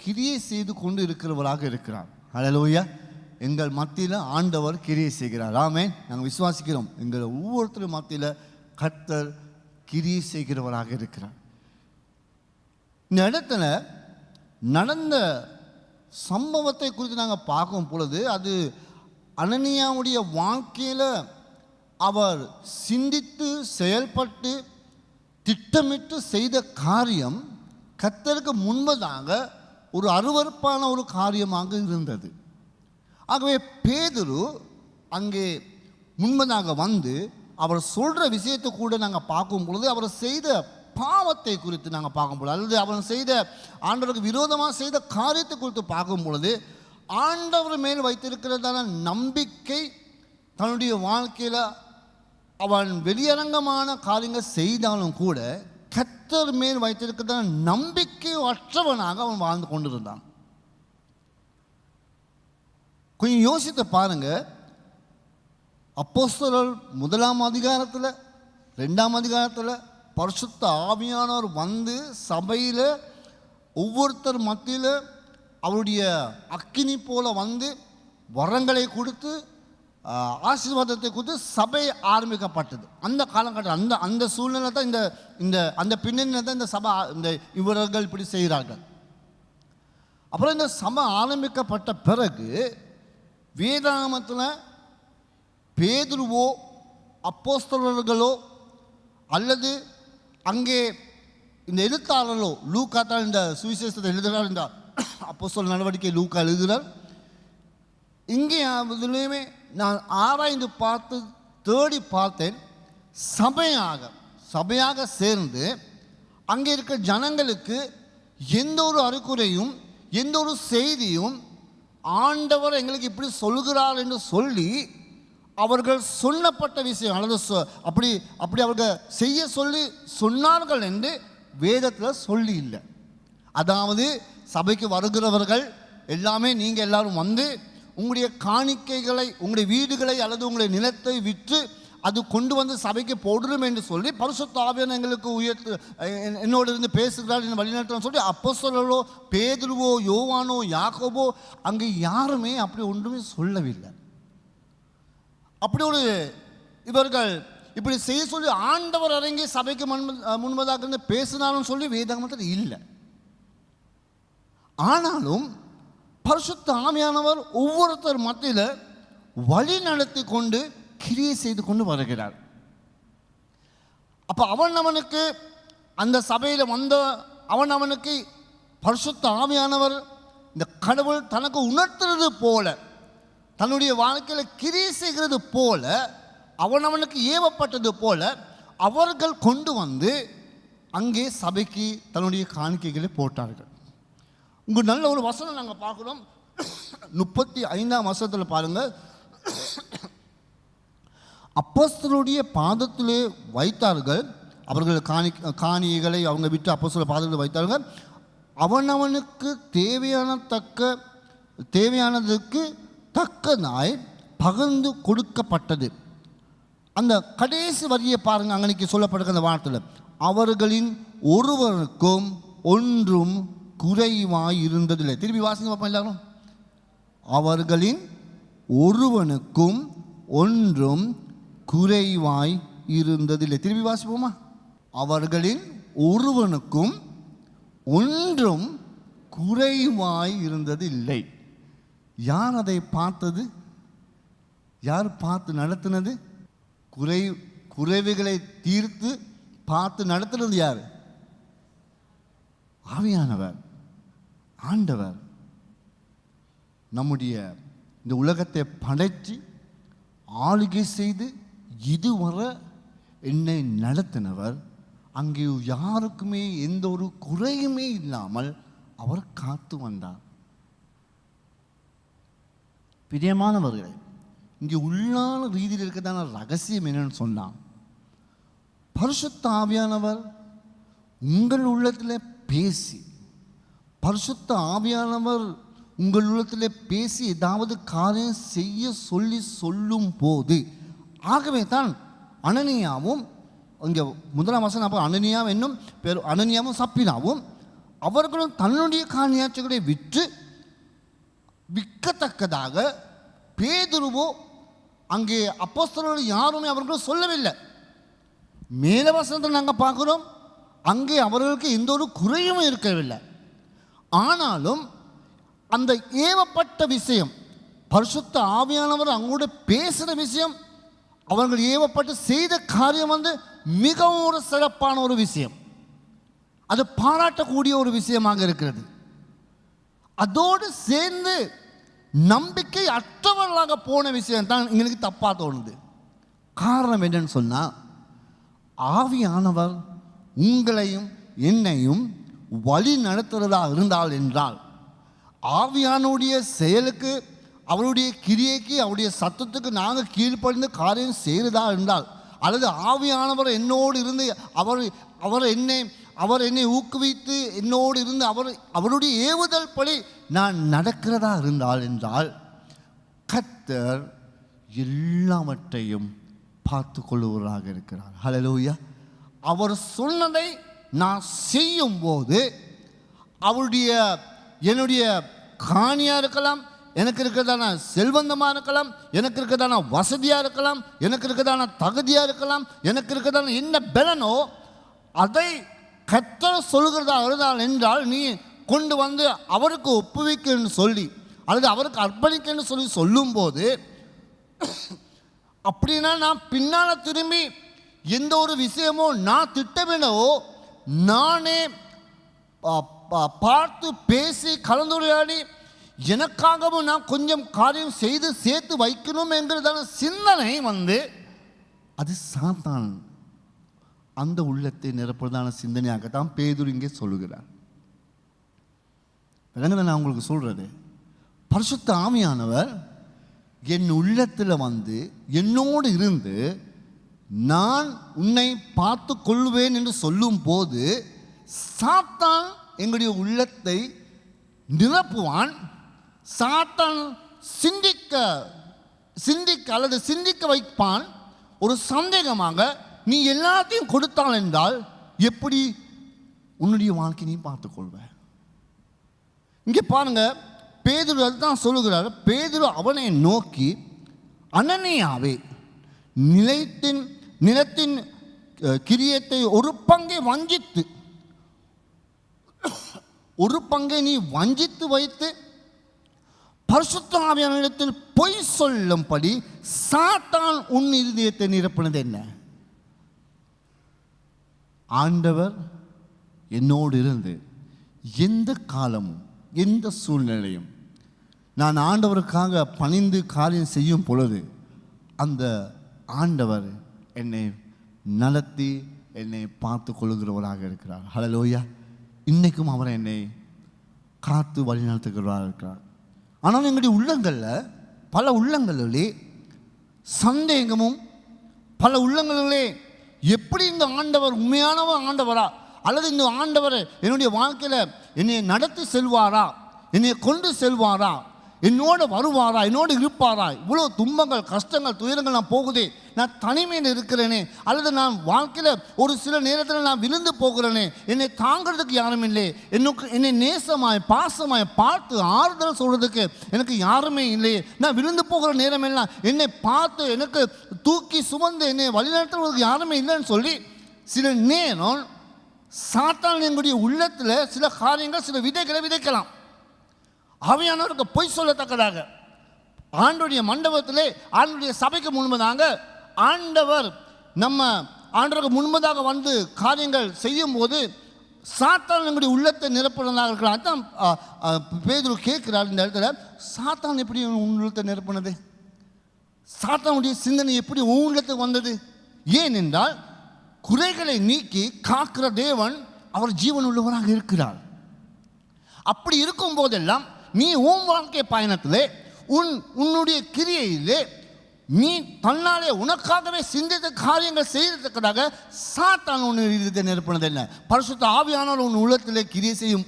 கிரியை செய்து கொண்டு இருக்கிறவராக இருக்கிறார். ஹல்லேலூயா! எங்கள் மத்தியில் ஆண்டவர் கிரியை செய்கிறார். ஆமென். நாங்கள் விசுவாசிக்கிறோம், எங்கள் ஒவ்வொருத்தரும் மத்தியில் கர்த்தர் கிரியை செய்கிறவராக இருக்கிறார். இந்த இடத்துல நடந்த சம்பவத்தை குறித்து நாங்கள் பார்க்கும் பொழுது, அது அனனியாவுடைய வாழ்க்கையில் அவர் சிந்தித்து செயல்பட்டு திட்டமிட்டு செய்த காரியம் கர்த்தருக்கு முன்பதாக ஒரு அருவருப்பான ஒரு காரியமாக இருந்தது. ஆகவே பேதுரு அங்கே முன்பதாக வந்து அவர் சொல்கிற விஷயத்தை கூட நாங்கள் பார்க்கும் பொழுது, அவர் செய்த பாவத்தை குறித்து நாங்கள் பார்க்கும் பொழுது, அல்லது அவர் செய்த ஆண்டவருக்கு விரோதமாக செய்த காரியத்தை குறித்து பார்க்கும் பொழுது, ஆண்டவர் மேல் வைத்திருக்கிறதான நம்பிக்கை தன்னுடைய வாழ்க்கையில் அவன் வெளியரங்கமான காரியங்கள் செய்தாலும் கூட கர்த்தர் மேல் வைத்திருக்கிறதான நம்பிக்கை அற்றவனாக அவன் வாழ்ந்து கொண்டிருந்தான். கொஞ்சம் யோசித்து பாருங்க, அப்போஸ்தலர் 1ஆம் அதிகாரத்தில் 2ஆம் அதிகாரத்தில் பரிசுத்த ஆவியானவர் வந்து சபையில் ஒவ்வொருத்தர் மத்தியில் அவருடைய அக்கினி போல வந்து வரங்களை கொடுத்து ஆசீர்வாதத்தை கொடுத்து சபை ஆரம்பிக்கப்பட்டது. அந்த காலகட்டம் அந்த அந்த சூழ்நிலை தான் இந்த அந்த பின்னணியில் தான் இந்த சபை இவர்கள் இப்படி செய்கிறார்கள். அப்புறம் இந்த சபை ஆரம்பிக்கப்பட்ட பிறகு வேதாகமத்தில் பேதுருவோ அப்போஸ்தலர்களோ அல்லது அங்கே இந்த எழுத்தாளர்களோ, லூக்கா தான் இந்த சுவிசேஷத்தை எழுதுகிறார், இந்த அப்போஸ்தலர் நடவடிக்கை லூக்கா எழுதுகிறார். இங்கே அதுலேயுமே நான் ஆராய்ந்து பார்த்து தேடி பார்த்தேன், சபையாக சேர்ந்து அங்கே இருக்க ஜனங்களுக்கு எந்த ஒரு அறிகுறையும் எந்த ஒரு செய்தியும் ஆண்டவர் எங்களுக்கு இப்படி சொல்கிறார் என்று சொல்லி அவர்கள் சொல்லப்பட்ட விஷயம் அல்லது அப்படி அவர்கள் செய்ய சொல்லி சொன்னார்கள் என்று வேதத்தில் சொல்லி இல்லை. அதாவது சபைக்கு வருகிறவர்கள் எல்லாமே நீங்கள் எல்லாரும் வந்து உங்களுடைய காணிக்கைகளை, உங்களுடைய வீடுகளை அல்லது உங்களுடைய நிலத்தை விற்று அது கொண்டு வந்து சபைக்கு போடுறோம் என்று சொல்லி பரிசுத்த ஆவியானவர் எங்களுக்கு என்னோடு இருந்து பேசுகிறார் என்று வழிநடத்தணும் சொல்லி அப்போஸ்தலரோ பேதுருவோ யோவானோ யாக்கோபோ அங்கே யாருமே அப்படி ஒன்றுமே சொல்லவில்லை. அப்படி ஒரு இவர்கள் இப்படி செய்ய சொல்லி ஆண்டவர் இறங்கி சபைக்கு முன்பதாக இருந்து பேசினாலும் சொல்லி வேதாகமத்தில் இல்லை. ஆனாலும் பரிசுத்த ஆவியானவர் ஒவ்வொருத்தர் மத்தியில் வழி நடத்தி கொண்டு கிரியை செய்து கொண்டு வருகிறார். அப்போ அவனுக்கு அந்த சபையில் வந்த அவனுக்கு பரிசுத்த ஆவியானவர் இந்த கடவுள் தனக்கு உணர்த்துறது போல, தன்னுடைய வாழ்க்கையில் கிரியை செய்கிறது போல, அவனுக்கு ஏவப்பட்டது போல அவர்கள் கொண்டு வந்து அங்கே சபைக்கு தன்னுடைய காணிக்கைகளை போட்டார்கள். உங்கள் நல்ல ஒரு வசனம் நாங்கள் பார்க்குறோம், 35ஆம் வசனத்தில் பாருங்கள். அப்போஸ்தலருடைய பாதத்திலே வைத்தார்கள், அவர்கள் காணிகளை அவங்க விட்டு அப்போஸ்தலர் பாதத்தில் வைத்தார்கள். அவனுக்கு தேவையானதுக்கு தக்கதாய் பகிர்ந்து கொடுக்கப்பட்டது. அந்த கடைசி வரியை பாருங்கள், அங்கனைக்கு சொல்லப்படுகிற அந்த வார்த்தையில் அவர்களின் ஒருவருக்கும் ஒன்றும் குறைவாய் இருந்ததில்லை. திருப்பி வாசிங்க பார்ப்போம் எல்லாரும். அவர்களின் ஒருவனுக்கும் ஒன்றும் குறைவாய் இருந்ததில்லை. திருப்பி வாசிப்போமா? அவர்களின் ஒருவனுக்கும் ஒன்றும் குறைவாய் இருந்ததில்லை. யார் அதை பார்த்தது? யார் பார்த்து நடத்தினது? குறைவுகளை தீர்த்து பார்த்து நடத்துறது யார்? ஆவியானவர், ஆண்டவர். நம்முடைய இந்த உலகத்தை படைத்து ஆளுகை செய்து இதுவரை என்னை நடத்தினவர். அங்கே யாருக்குமே எந்த ஒரு குறையுமே இல்லாமல் அவர் காத்து வந்தார். பிரியமானவர்களே, இங்கே உள்ளான ரீதியில் இருக்கிறதான ரகசியம் என்னன்னு சொன்னான், பரிசுத்த ஆவியானவர் உங்கள் உள்ளத்தில் பேசி, பரிசுத்த ஆவியானவர் உங்கள் உள்ளத்தில் பேசி ஏதாவது காரியம் செய்ய சொல்லும் போது, ஆகவே தான் அனனியாவும் இங்கே முதலாம் வசனம் அப்போ அனனியாவும் என்னும் பேர் அனனியாவும் சப்பினாவும் அவர்களும் தன்னுடைய காணியாட்சிகளை விற்கத்தக்கதாக பேதுருவோ அங்கே அப்போஸ்தலர்கள் யாருமே அவர்களும் சொல்லவில்லை. மேல வசனத்தை நாங்கள் பார்க்குறோம், அங்கே அவர்களுக்கு எந்த ஒரு குறையும் இருக்கவில்லை. ஆனாலும் அந்த ஏவப்பட்ட விஷயம், பரிசுத்த ஆவியானவர் அவங்களோட பேசுகிற விஷயம், அவர்கள் ஏவப்பட்டு செய்த காரியம் மிகவும் ஒரு சிறப்பான ஒரு விஷயம். அது பாராட்டக்கூடிய ஒரு விஷயமாக இருக்கிறது. அதோடு சேர்ந்து நம்பிக்கை அற்றவர்களாக போன விஷயம் தான் எங்களுக்கு தப்பாக தோணுது. காரணம் என்னன்னு சொன்னால், ஆவியானவர் உங்களையும் என்னையும் வழி நடத்துகிறதா இருந்தால் என்றால், ஆவியானுடைய செயலுக்கு, அவருடைய கிரியைக்கு, அவருடைய சத்தத்துக்கு நாங்கள் கீழ்ப்படிந்து காரியம் செய்கிறதா இருந்தால், அல்லது ஆவியானவர் என்னோடு இருந்து அவர் என்னை ஊக்குவித்து என்னோடு இருந்து அவருடைய ஏவுதல் படி நான் நடக்கிறதா என்றால் கர்த்தர் எல்லாவற்றையும் பார்த்து கொள்ளுவராக இருக்கிறார். ஹல்லேலூயா. அவர் சொன்னதை நான் செய்யும் போது, என்னுடைய காணியாக இருக்கலாம், எனக்கு இருக்கிறதான செல்வந்தமாக இருக்கலாம், எனக்கு இருக்கிறதான வசதியாக இருக்கலாம், எனக்கு இருக்கிறதான தகுதியாக இருக்கலாம், எனக்கு இருக்கிறதான என்ன பலனோ அதை கர்த்தர் சொல்கிறதா இருந்தால் என்றால், நீ கொண்டு வந்து அவருக்கு ஒப்புவிக்கன்னு சொல்லி அல்லது அவருக்கு அர்ப்பணிக்கன்னு சொல்லி சொல்லும்போது, அப்படின்னா நான் பின்னால் திரும்பி எந்த ஒரு விஷயமோ நான் திட்டமிடவோ, நானே பார்த்து பேசி கலந்துரையாடி எனக்காகவும் நான் கொஞ்சம் காரியம் செய்து சேர்த்து வைக்கணும் என்கிறதான சிந்தனை அது சாத்தான் அந்த உள்ளத்தை நிரப்புறதான சிந்தனையாகத்தான் பேதுரு இங்கே சொல்லுகிறார். நான் உங்களுக்கு சொல்றது, பரிசுத்த ஆவியானவர் என் உள்ளத்தில் என்னோடு இருந்து நான் உன்னை பார்த்து கொள்வேன் என்று சொல்லும் போது, சாத்தான் எங்களுடைய உள்ளத்தை நிரப்புவான். சாத்தான் சிந்திக்க அல்லது சிந்திக்க வைப்பான். ஒரு சந்தேகமாக, நீ எல்லாத்தையும் கொடுத்தால் என்றால் எப்படி உன்னுடைய வாழ்க்கை நீ பார்த்துக்கொள்வ? இங்கே பாருங்க, பேதுரு அதுதான் சொல்லுகிறார். பேதுரு அவனை நோக்கி, அனனியாவே, நிலத்தின் கிரியத்தை ஒரு பங்கை வஞ்சித்து, ஒரு பங்கை நீ வஞ்சித்து வைத்து பரிசுத்த ஆவியானவரிடத்தில் பொய் சொல்லும்படி சாத்தான் உன் இருதயத்தை நிரப்பினது என்ன? ஆண்டவர் என்னோடு இருந்து எந்த காலமும் எந்த சூழ்நிலையும் நான் ஆண்டவருக்காக பணிந்து காரியம் செய்யும் பொழுது, அந்த ஆண்டவர் என்னை நடத்தி என்னை பார்த்து கொள்ளுகிறவராக இருக்கிறார். ஹல்லேலூயா. இன்னைக்கும் அவர் என்னை காத்து வழி நடத்துகிறவராக இருக்கிறார். ஆனால் எங்களுடைய உள்ளங்களில், பல உள்ளங்களிலே சந்தேகமும், பல உள்ளங்களிலே எப்படி இந்த ஆண்டவர் உண்மையானவர் ஆண்டவரா, அல்லது இந்த ஆண்டவர் என்னுடைய வாழ்க்கையில் என்னை நடத்தி செல்வாரா, என்னை கொண்டு செல்வாரா, என்னோட வருவாரா, என்னோடு இருப்பாரா? இவ்வளோ துன்பங்கள், கஷ்டங்கள், துயரங்கள் நான் போகுதே, நான் தனிமையில் இருக்கிறேனே, அல்லது நான் வாழ்க்கையில் ஒரு சில நேரத்தில் நான் விழுந்து போகிறேனே, என்னை தாங்கிறதுக்கு யாரும் இல்லை, என்னை நேசமாய் பாசமாய் பார்த்து ஆறுதல் சொல்கிறதுக்கு எனக்கு யாருமே இல்லையே, நான் விழுந்து போகிற நேரமெல்லாம் என்னை பார்த்து எனக்கு தூக்கி சுமந்து என்னை வழிநடத்துவதற்கு யாருமே இல்லைன்னு சொல்லி சில நேரம் சாத்தான் எங்களுடைய உள்ளத்தில் சில காரியங்கள், சில விதைகளை விதைக்கலாம். ஆவியானவருக்கு பொய் சொல்லத்தக்கதாக ஆண்டவருடைய மண்டபத்திலே, ஆண்டவருடைய சபைக்கு முன்பதாக ஆண்டவர் நம்ம ஆண்டவருக்கு முன்பதாக வந்து காரியங்கள் செய்யும் போது சாத்தான் எங்களுடைய உள்ளத்தை நிரப்புனதாக இருக்கலாம். அதுதான் பேதுரு கேட்கிறார் இந்த இடத்துல, சாத்தான் எப்படி உள்ளத்தை நிரப்புனது? சாத்தானுடைய சிந்தனை எப்படி உள்ளத்துக்கு வந்தது? ஏனென்றால் குறைகளை நீக்கி காக்கிற தேவன் அவர் ஜீவன் உள்ளவராக இருக்கிறார். அப்படி இருக்கும் போதெல்லாம் நீ உன் வாழ்க்கை பயணத்திலே உன்னுடைய கிரியையிலே நீ தன்னாலே உனக்காகவே சிந்தித்த காரியங்கள் செய்யறதுக்காக சாத்தான் ஒன்று இருதயத்தை நிரப்புனது என்ன? பரிசுத்த ஆவியானவர் உன் உள்ளத்திலே கிரியை செய்யும்.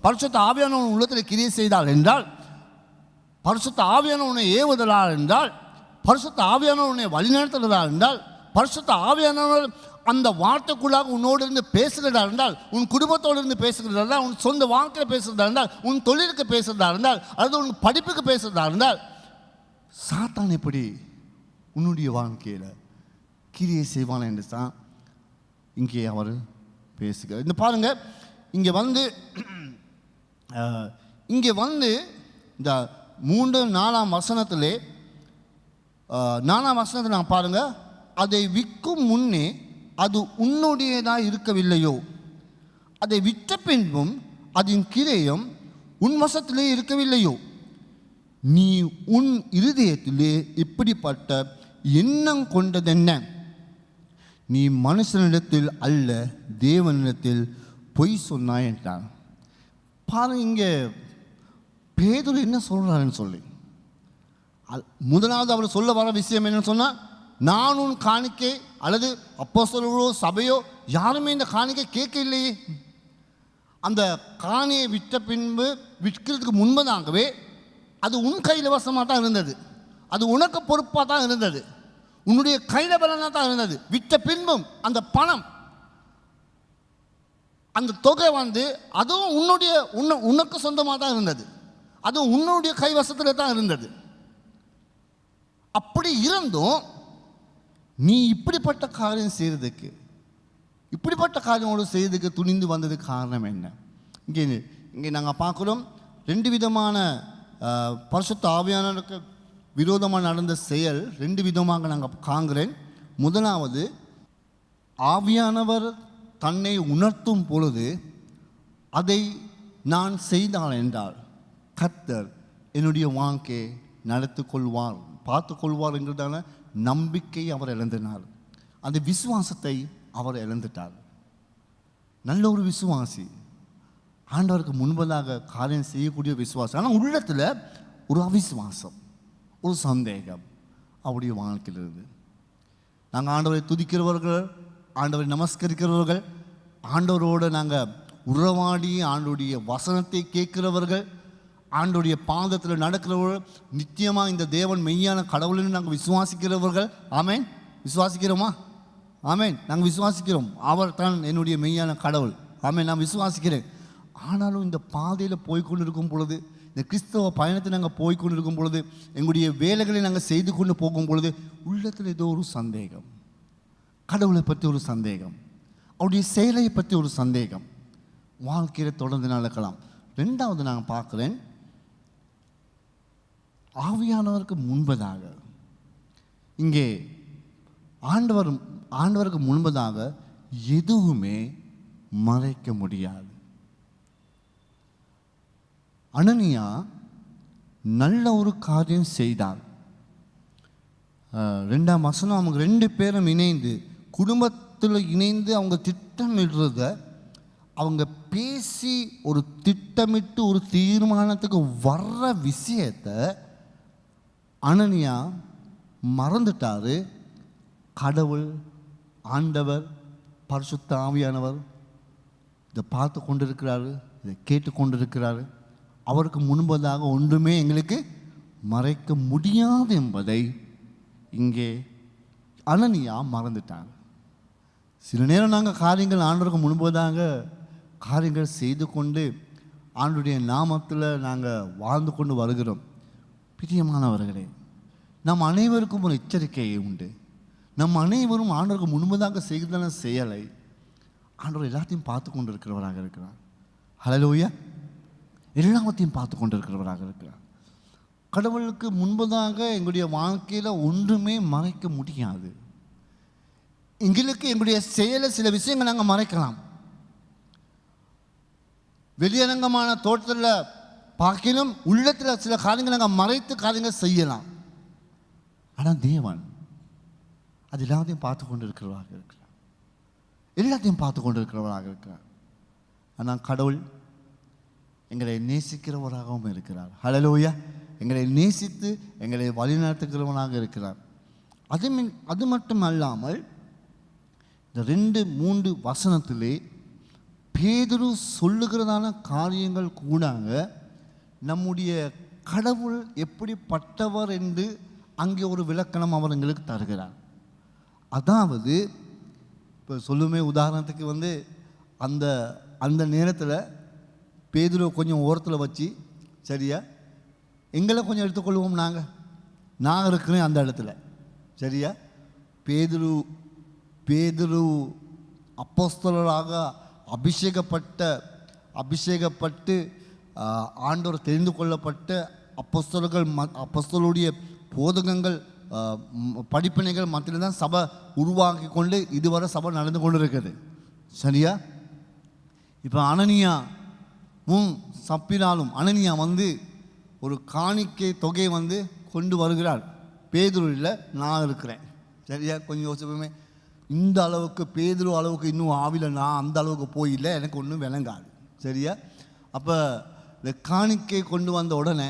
பரிசுத்த ஆவியானவர் உன் உள்ளத்திலே கிரியை செய்தால் என்றால், பரிசுத்த ஆவியானவர் உன்னை ஏவுதலால் என்றால், பரிசுத்த ஆவியானவர் உன்னை வழிநடத்துகிறதா என்றால், பரிசுத்த ஆவியானவர் அந்த வார்த்தைக்குள்ளாக உன்னோடு இருந்து பேசுகிறதா இருந்தால், உன் குடும்பத்தோடு இருந்து பேசுகிறதா இருந்தால், உன் சொந்த வாழ்க்கையில் பேசுகிறதா இருந்தால், உன் தொழிலுக்கு பேசுகிறதா இருந்தால், அல்லது உன் படிப்புக்கு பேசுகிறதா இருந்தால், சாத்தான் எப்படி உன்னுடைய வாழ்க்கையில் கிரியை செய்வான் என்று தான் இங்கே அவர் பேசுகிறார். இந்த பாருங்க, இங்கே வந்து இந்த 3-4 வசனத்திலே 4 வசனத்தில் நான் பாருங்க, அதை விற்கும் முன்னே அது உன்னுடையதாக இருக்கவில்லையோ, அதை விற்ற பின்பும் அதன் கிரயம் உன் வசத்திலே இருக்கவில்லையோ, நீ உன் இருதயத்திலே இப்படிப்பட்ட எண்ணம் கொண்டதென்ன? நீ மனுஷனிடத்தில் அல்ல தேவனிடத்தில் பொய் சொன்னாய் என்றார். பாருங்க, இங்கே பேதுரு என்ன சொல்கிறாருன்னு சொல்லி, முதலாவது அவர் சொல்ல வர விஷயம் என்னன்னு சொன்னால், நான் உன் காணிக்கை அல்லது அப்போஸ்தலர்களோ சபையோ யாருமே இந்த காணிக்கை கேட்க இல்லையே. அந்த காணியை விற்ற பின்பு விற்கிறதுக்கு முன்பதாகவே அது உன் கையில் வசமாக தான் இருந்தது, அது உனக்கு பொறுப்பாக தான் இருந்தது, உன்னுடைய கையில் பலனாக தான் இருந்தது. விற்ற பின்பும் அந்த பணம், அந்த தொகை வந்து அதுவும் உனக்கு சொந்தமாக தான் இருந்தது, அதுவும் உன்னுடைய கைவசத்தில் தான் இருந்தது. அப்படி இருந்தும் நீ இப்படிப்பட்ட காரியம் செய்கிறதுக்கு, இப்படிப்பட்ட காரியங்களோடு செய்கிறதுக்கு துணிந்து வந்ததுக்கு காரணம் என்ன? இங்கே நாங்கள் பார்க்குறோம், 2 விதமான பரிசுத்த ஆவியானவருக்கு விரோதமாக நடந்த செயல் 2 விதமாக நாங்கள் காண்கிறேன். முதலாவது, ஆவியானவர் தன்னை உணர்த்தும் பொழுது அதை நான் செய்தால் என்றால் கர்த்தர் என்னுடைய வாழ்க்கையை நடத்தி கொள்வார், பார்த்து கொள்வார் என்கிறதான நம்பிக்கை அவர் இழந்தினார். அந்த விசுவாசத்தை அவர் இழந்துட்டார். நல்ல ஒரு விசுவாசி, ஆண்டவருக்கு முன்பதாக காரியம் செய்யக்கூடிய விசுவாசம், ஆனால் உள்ளத்தில் ஒரு அவிசுவாசம், ஒரு சந்தேகம் அவருடைய வாழ்க்கையில் இருந்து. நாங்கள் ஆண்டவரை துதிக்கிறவர்கள், ஆண்டவரை நமஸ்கரிக்கிறவர்கள், ஆண்டவரோடு நாங்கள் உறவாடி ஆண்டவருடைய வசனத்தை கேட்கிறவர்கள், ஆண்டவருடைய பாதத்தில் நடக்கிறவர்கள், நிச்சயமாக இந்த தேவன் மெய்யான கடவுள்னு நாங்கள் விசுவாசிக்கிறவர்கள். ஆமேன், விசுவாசிக்கிறோமா? ஆமேன், நாங்கள் விசுவாசிக்கிறோம், அவர் தான் என்னுடைய மெய்யான கடவுள். ஆமேன், நான் விசுவாசிக்கிறேன். ஆனாலும் இந்த பாதையில் போய்கொண்டு இருக்கும் பொழுது, இந்த கிறிஸ்தவ பயணத்தை நாங்கள் போய்கொண்டு இருக்கும் பொழுது, எங்களுடைய வேலைகளை நாங்கள் செய்து கொண்டு போகும் பொழுது உள்ளத்தில் ஏதோ ஒரு சந்தேகம், கடவுளை பற்றி ஒரு சந்தேகம், அவருடைய செயலை பற்றி ஒரு சந்தேகம் வாழ்க்கையில் தொடர்ந்து நடக்கலாம். 2வது நான் பார்க்குறேன், ஆவியானவருக்கு முன்பதாக, இங்கே ஆண்டவருக்கு முன்பதாக எதுவுமே மறைக்க முடியாது. அனனியா நல்ல ஒரு காரியம் செய்தார். 2ஆம் வசனம், அவங்க 2 பேரும் இணைந்து குடும்பத்தில் இணைந்து அவங்க திட்டமிடுறத, அவங்க பேசி ஒரு திட்டமிட்டு ஒரு தீர்மானத்துக்கு வர்ற விஷயத்தை அனனியா மறந்துட்டாரு. கடவுள், ஆண்டவர், பரிசுத்த ஆவியானவர் இதை பார்த்து கொண்டிருக்கிறாரு, இதை கேட்டு கொண்டிருக்கிறாரு. அவருக்கு முன்பதாக ஒன்றுமே எங்களுக்கு மறைக்க முடியாது என்பதை இங்கே அனனியா மறந்துட்டாங்க. சில நேரம் நாங்கள் காரியங்கள் ஆண்டவருக்கு முன்பதாக காரியங்கள் செய்து கொண்டு ஆண்டுடைய நாமத்தில் நாங்கள் வாழ்ந்து கொண்டு வருகிறோம். பிரியமானவர்களே, நம் அனைவருக்கும் ஒரு எச்சரிக்கை உண்டு. நம் அனைவரும் ஆண்டவருக்கு முன்பதாக செய்தன செயலை ஆண்டவர் எல்லாத்தையும் பார்த்து கொண்டு இருக்கிறவராக இருக்கிறார். ஹல்லேலூயா. எல்லாத்தையும் பார்த்து கொண்டு இருக்கிறவராக இருக்கிறார். கடவுளுக்கு முன்பதாக எங்களுடைய வாழ்க்கையில் ஒன்றுமே மறைக்க முடியாது. எங்களுக்கு எங்களுடைய செயலை சில விஷயங்கள் நாங்கள் மறைக்கலாம். வெளியரங்கமான தோட்டத்தில் பார்க்கணும், உள்ளத்தில் சில காரியங்கள் நாங்கள் மறைத்து காரியங்கள் செய்யலாம். ஆனால் தேவன் அது எல்லாத்தையும் பார்த்து கொண்டு இருக்கிறவராக இருக்கிறார். எல்லாத்தையும் பார்த்து கொண்டு இருக்கிறவராக இருக்கிறார். ஆனால் கடவுள் எங்களை நேசிக்கிறவராகவும் இருக்கிறார். ஹல்லேலூயா. எங்களை நேசித்து எங்களை வழிநடத்துகிறவனாக இருக்கிறார். அது மட்டும் அல்லாமல் இந்த 2-3 வசனத்திலே பேதுரு சொல்லுகிறதான காரியங்கள் கூடாங்க நம்முடைய கடவுள் எப்படிப்பட்டவர் என்று அங்கே ஒரு விளக்கணம் அவர் எங்களுக்கு தருகிறார். அதாவது இப்போ சொல்லுமே, உதாரணத்துக்கு அந்த அந்த நேரத்தில் பேதுரு கொஞ்சம் ஓரத்தில் வச்சு, சரியா, எங்களை கொஞ்சம் எடுத்துக்கொள்வோம். நான் இருக்கிறேன் அந்த இடத்துல, சரியா. பேதுரு அப்போஸ்தலராக அபிஷேகப்பட்டு ஆண்டவர் தெரிந்து கொள்ளப்பட்ட அப்போஸ்தலருடைய போதகங்கள் படிப்பினைகள் மத்தியில் தான் சபை உருவாக்கி கொண்டு இதுவரை சபை நடந்து கொண்டு இருக்குது, சரியா. இப்போ அனனியாவும் சப்பிராலும் அனனியா ஒரு காணிக்கை தொகையை கொண்டு வருகிறார். பேதுரு இல்லை, நான் இருக்கிறேன், சரியா. கொஞ்சம் யோசிப்போமே, இந்த அளவுக்கு பேதுரு அளவுக்கு இன்னும் ஆவில நான் அந்த அளவுக்கு போயில்லை, எனக்கு ஒன்றும் விளங்காது, சரியா. அப்போ இந்த காணிக்கை கொண்டு வந்த உடனே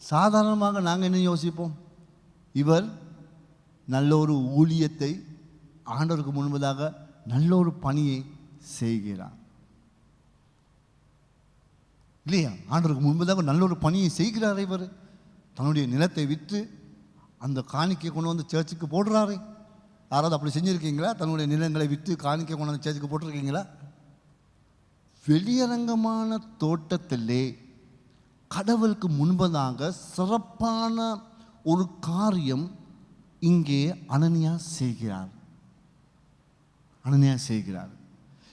சாதாரணமாக நாங்கள் என்ன யோசிப்போம்? இவர் நல்ல ஒரு ஊழியத்தை ஆண்டவருக்கு முன்பதாக நல்ல ஒரு பணியை செய்கிறார், இல்லையா. ஆண்டவருக்கு முன்பதாக நல்ல ஒரு பணியை செய்கிறார். இவர் தன்னுடைய நிலத்தை விற்று அந்த காணிக்கை கொண்டு வந்து சர்ச்சுக்கு போடுறாரு. யாராவது அப்படி செஞ்சுருக்கீங்களா? தன்னுடைய நிலங்களை விற்று காணிக்கை கொண்டு வந்து சர்ச்சுக்கு போட்டிருக்கீங்களா? வெளியரங்கமான தோட்டத்திலே கடவுளுக்கு முன்பதாக சிறப்பான ஒரு காரியம் இங்கே அனனியா செய்கிறார்.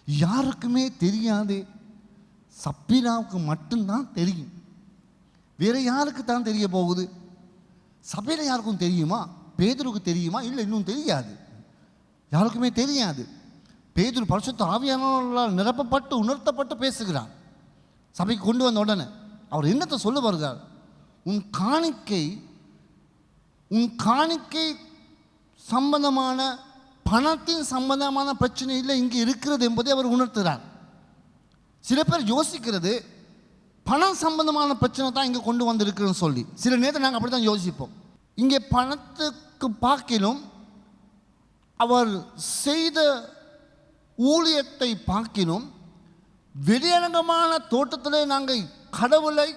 யாருக்குமே தெரியாது, சப்பீராவுக்கு மட்டும்தான் தெரியும். வேற யாருக்கு தான் தெரிய போகுது? சபையில் யாருக்கும் தெரியுமா? பேதுருக்கு தெரியுமா? இல்லை, இன்னும் தெரியாது, யாருக்குமே தெரியாது. பேதுரு பரிசுத்த ஆவியானவரால் நிரப்பப்பட்டு உணர்த்தப்பட்டு பேசுகிறார். சபைக்கு கொண்டு வந்த உடனே அவர் என்னத்தை சொல்ல வருகிறார்? உன் காணிக்கை சம்பந்தமான பணத்தின் சம்பந்தமான பிரச்சனை இல்லை இங்கே இருக்கிறது என்பதை அவர் உணர்த்துகிறார். சில பேர் யோசிக்கிறது பணம் சம்பந்தமான பிரச்சனை தான் இங்கே கொண்டு வந்திருக்குன்னு சொல்லி. சில நேரத்தில் நாங்கள் அப்படி தான் யோசிப்போம். இங்கே பணத்துக்கு பார்க்கிலும் அவர் செய்த ஊழியத்தை பார்க்கிலும் வெளியரங்கமான தோட்டத்திலே நாங்கள் கடவுளை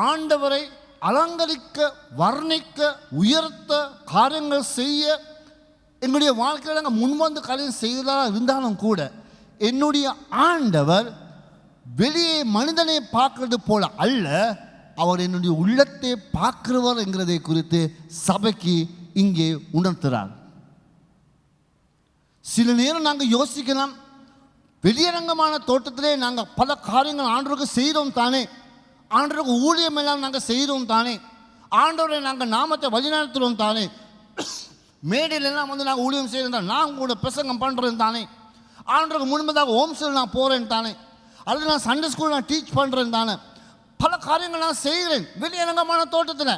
ஆண்டவரை அலங்கரிக்க, வர்ணிக்க, உயர்த்த காரியங்கள் செய்ய எங்களுடைய வாழ்க்கையில் நாங்கள் முன்வந்து காரியம் செய்ததாக இருந்தாலும் கூட என்னுடைய ஆண்டவர் வெளியே மனிதனை பார்க்கறது போல அல்ல, அவர் என்னுடைய உள்ளத்தை பார்க்கிறவர் என்கிறதை குறித்து சபைக்கு இங்கே உணர்த்துகிறார். சில நேரம் நாங்கள் யோசிக்கலாம், வெளியரங்கமான தோட்டத்திலே நாங்கள் பல காரியங்கள் ஆண்டவருக்கு செய்கிறோம் தானே, ஆண்டவருக்கு ஊழியம் எல்லாம் நாங்கள் செய்கிறோம் தானே, ஆண்டவரை நாங்கள் நாமத்தை வழிநடத்துகிறோம் தானே, மேடையிலெல்லாம் நாங்கள் ஊழியம் செய்கிறோம், நான் கூட பிரசங்கம் பண்ணுறேன் தானே, ஆண்டவருக்கு முன்பதாக ஹோம்ஸில் நான் போகிறேன் தானே, அல்லது நான் சண்டே ஸ்கூல் நான் டீச் பண்ணுறேன் தானே, பல காரியங்கள் நான் செய்கிறேன். வெளியரங்கமான தோட்டத்தில்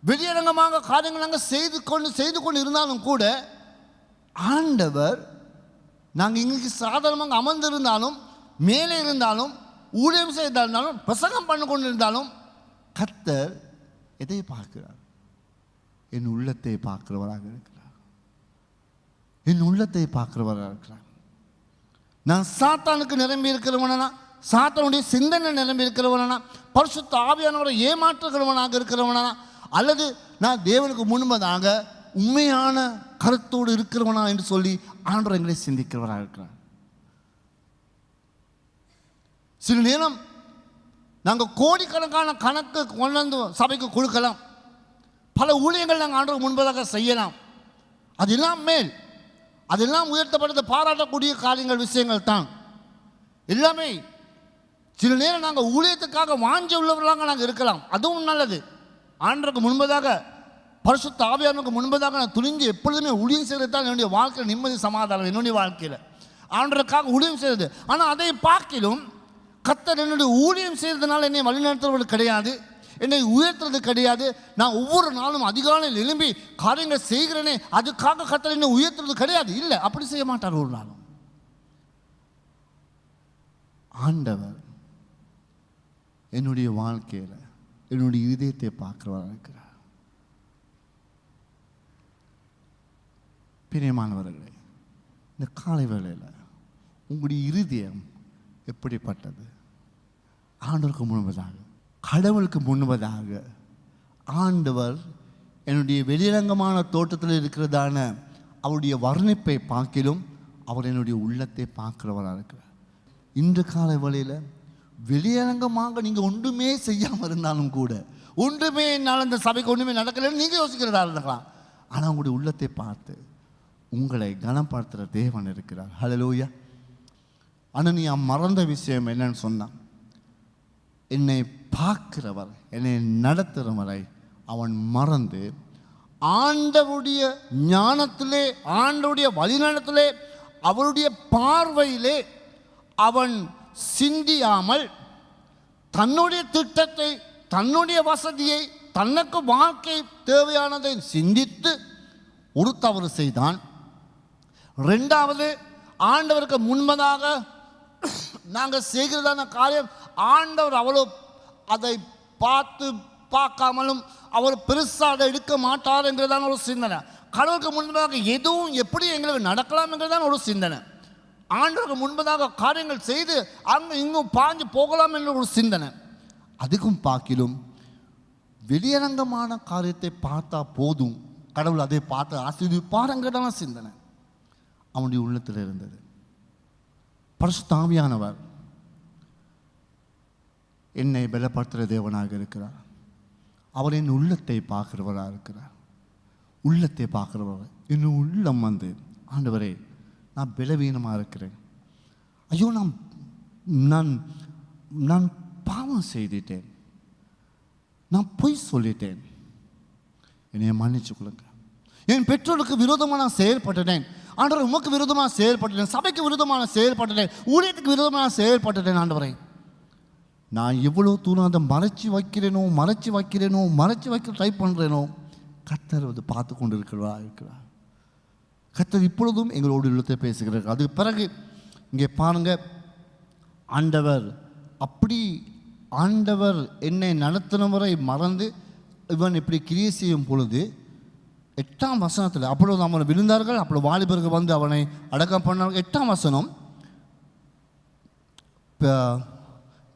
வெளியரங்கமாக காரியங்கள் நாங்கள் செய்து கொண்டு இருந்தாலும் கூட ஆண்டவர் நாங்கள் இன்றைக்கு சாதாரணமாக அமர்ந்திருந்தாலும், மேலே இருந்தாலும், ஊழியம் செய்தாலும், பிரசங்கம் பண்ணி கொண்டு இருந்தாலும் கர்த்தர் எதை பார்க்கிறார்? என் உள்ளத்தை பார்க்கிறவராக இருக்கிறார். என் உள்ளத்தை பார்க்கிறவராக இருக்கிறார். நான் சாத்தானுக்கு நிரம்பி இருக்கிறவனா, சாத்தானுடைய சிந்தனை நிலைமை இருக்கிறவனா, பரிசுத்த ஆவியானவரை ஏமாற்றுகிறவனாக இருக்கிறவனா, அல்லது நான் தேவனுக்கு முன்பதாக உண்மையான கருத்தோடு இருக்கிறவனா என்று சொல்லி ஆண்டவர் எங்களை சிந்திக்கிறவராக இருக்கிறார். சில நேரம் நாங்கள் கோடிக்கணக்கான கணக்கு கொண்டு சபைக்கு கொடுக்கலாம், பல ஊழியங்கள் நாங்கள் ஆண்டவர் முன்பதாக செய்யலாம். அதெல்லாம் மேல், அதெல்லாம் உயர்த்தப்பட்டது பாராட்டக்கூடிய காரியங்கள், விஷயங்கள் தான் எல்லாமே. சில நேரம் நாங்கள் ஊழியத்துக்காக வாஞ்சி உள்ளவர்களாக நாங்கள் இருக்கலாம், அதுவும் நல்லது. ஆண்டவருக்கு முன்பதாக, பரிசுத்த ஆவியானவருக்கு முன்பதாக நான் துணிஞ்சு எப்பொழுதுமே ஊழியம் செய்கிறது தான் என்னுடைய வாழ்க்கையில் நிம்மதி சமாதானம். என்னுடைய வாழ்க்கையில் ஆண்டவருக்காக ஊழியம் செய்கிறது. ஆனால் அதை பார்க்கிலும் கர்த்தர் என்னுடைய ஊழியம் செய்கிறதுனால என்னை வழிநடத்துவது கிடையாது, என்னை உயர்த்துறது கிடையாது. நான் ஒவ்வொரு நாளும் அதிகாலையில் எழும்பி காரியங்கள் செய்கிறேனே, அதுக்காக கர்த்தர் என்னை உயர்த்துறது கிடையாது. இல்லை, அப்படி செய்ய மாட்டார் ஒரு நாளும். ஆண்டவர் என்னுடைய வாழ்க்கையில் என்னுடைய இதயத்தை பார்க்கிறவராக இருக்கிறார். பிரியமானவர்களே, இந்த காலை வேளையில் உங்களுடைய இருதயம் எப்படிப்பட்டது? ஆண்டவருக்கு முன்பதாக, கடவுளுக்கு முன்பதாக ஆண்டவர் என்னுடைய வெளிரங்கமான தோட்டத்தில் இருக்கிறதான அவருடைய வர்ணிப்பை பார்க்கிலும் அவர் என்னுடைய உள்ளத்தை பார்க்கிறவராக இருக்கிறார். இன்று காலை வேளையில் வெளியரங்கமாக நீங்கள் ஒன்றுமே செய்யாமல் இருந்தாலும் கூட, ஒன்றுமே என்னால் இந்த சபைக்கு ஒன்றுமே நடக்கலைன்னு நீங்கள் யோசிக்கிறதா இருக்கலாம். ஆனால் உங்களுடைய உள்ளத்தை பார்த்து உங்களை கனப்படுத்துகிற தேவன் இருக்கிறார். ஹல்லேலூயா. ஆனால் நீ மறந்த விஷயம் என்னன்னு சொன்னான், என்னை பார்க்கிறவர், என்னை நடத்துகிறவரை அவன் மறந்து ஆண்டவருடைய ஞானத்திலே, ஆண்டவருடைய வழிநடத்திலே, அவருடைய பார்வையிலே அவன் சிந்தியாமல் தன்னுடைய திட்டத்தை, தன்னுடைய வசதியை, தனக்கு வாழ்க்கை தேவையானதை சிந்தித்து ஒரு தவறு செய்தான். ரெண்டாவது, ஆண்டவருக்கு முன்பதாக நாங்கள் செய்கிறதான காரியம் ஆண்டவர் அவ்வளோ அதை பார்க்காமலும் அவர் பெருசாக அதை எடுக்க மாட்டார் என்கிறதான ஒரு சிந்தனை. கடவுளுக்கு முன்பதாக எதுவும் எப்படி எங்களுக்கு நடக்கலாம் என்கிறதான ஒரு சிந்தனை. ஆண்டவருக்கு முன்பதாக காரியங்கள் செய்து அங்கே இங்கும் பாஞ்சு போகலாம் என்ற ஒரு சிந்தனை. அதுக்கும் பார்க்கிலும் வெளியரங்கமான காரியத்தை பார்த்தா போதும், கடவுள் அதை பார்த்து ஆசீர்வதிப்பாருங்கிறதான சிந்தனை அவனுடைய உள்ளத்தில் இருந்தது. பரிசுத்த ஆவியானவர் என்னை பலப்படுத்துகிற தேவனாக இருக்கிறார். அவர் என் உள்ளத்தை பார்க்கிறவராக இருக்கிறார். உள்ளத்தை பார்க்கிறவர் என் உள்ளம் வந்து, ஆண்டவரே நான் பலவீனமாக இருக்கிறேன், ஐயோ நான் நான் பாவம் செய்துட்டேன், நான் பொய் சொல்லிட்டேன், என்னை மன்னிச்சு கொடுங்க. என் பெற்றோருக்கு விரோதமாக நான் செயல்பட்டுட்டேன் ஆண்டவரே, உமக்கு விரோதமாக செயல்பட்டுட்டேன், சபைக்கு விரோதமாக செயல்பட்டுட்டேன், ஊழியத்துக்கு விரோதமாக செயல்பட்டுட்டேன். ஆண்டவரே, நான் எவ்வளோ தூரம் அதை மறைச்சி வைக்க ட்ரை பண்ணுறேனோ, கர்த்தர் வந்து பார்த்து கொண்டு இருக்கிறார். கர்த்தர் இப்பொழுதும் எங்களோடு உள்ளத்தை பேசுகிறார். அதுக்கு பிறகு இங்கே பாருங்கள், ஆண்டவர் என்னை நடத்தினவரை மறந்து இவன் இப்படி கிரியை செய்யும் பொழுது 8ஆம் வசனத்தில், அப்பொழுது அவனை விழுந்தார்கள், அப்பொழுது வாலிபர்கள் வந்து அவனை அடக்கம் பண்ணார்கள். 8ஆம் வசனம்,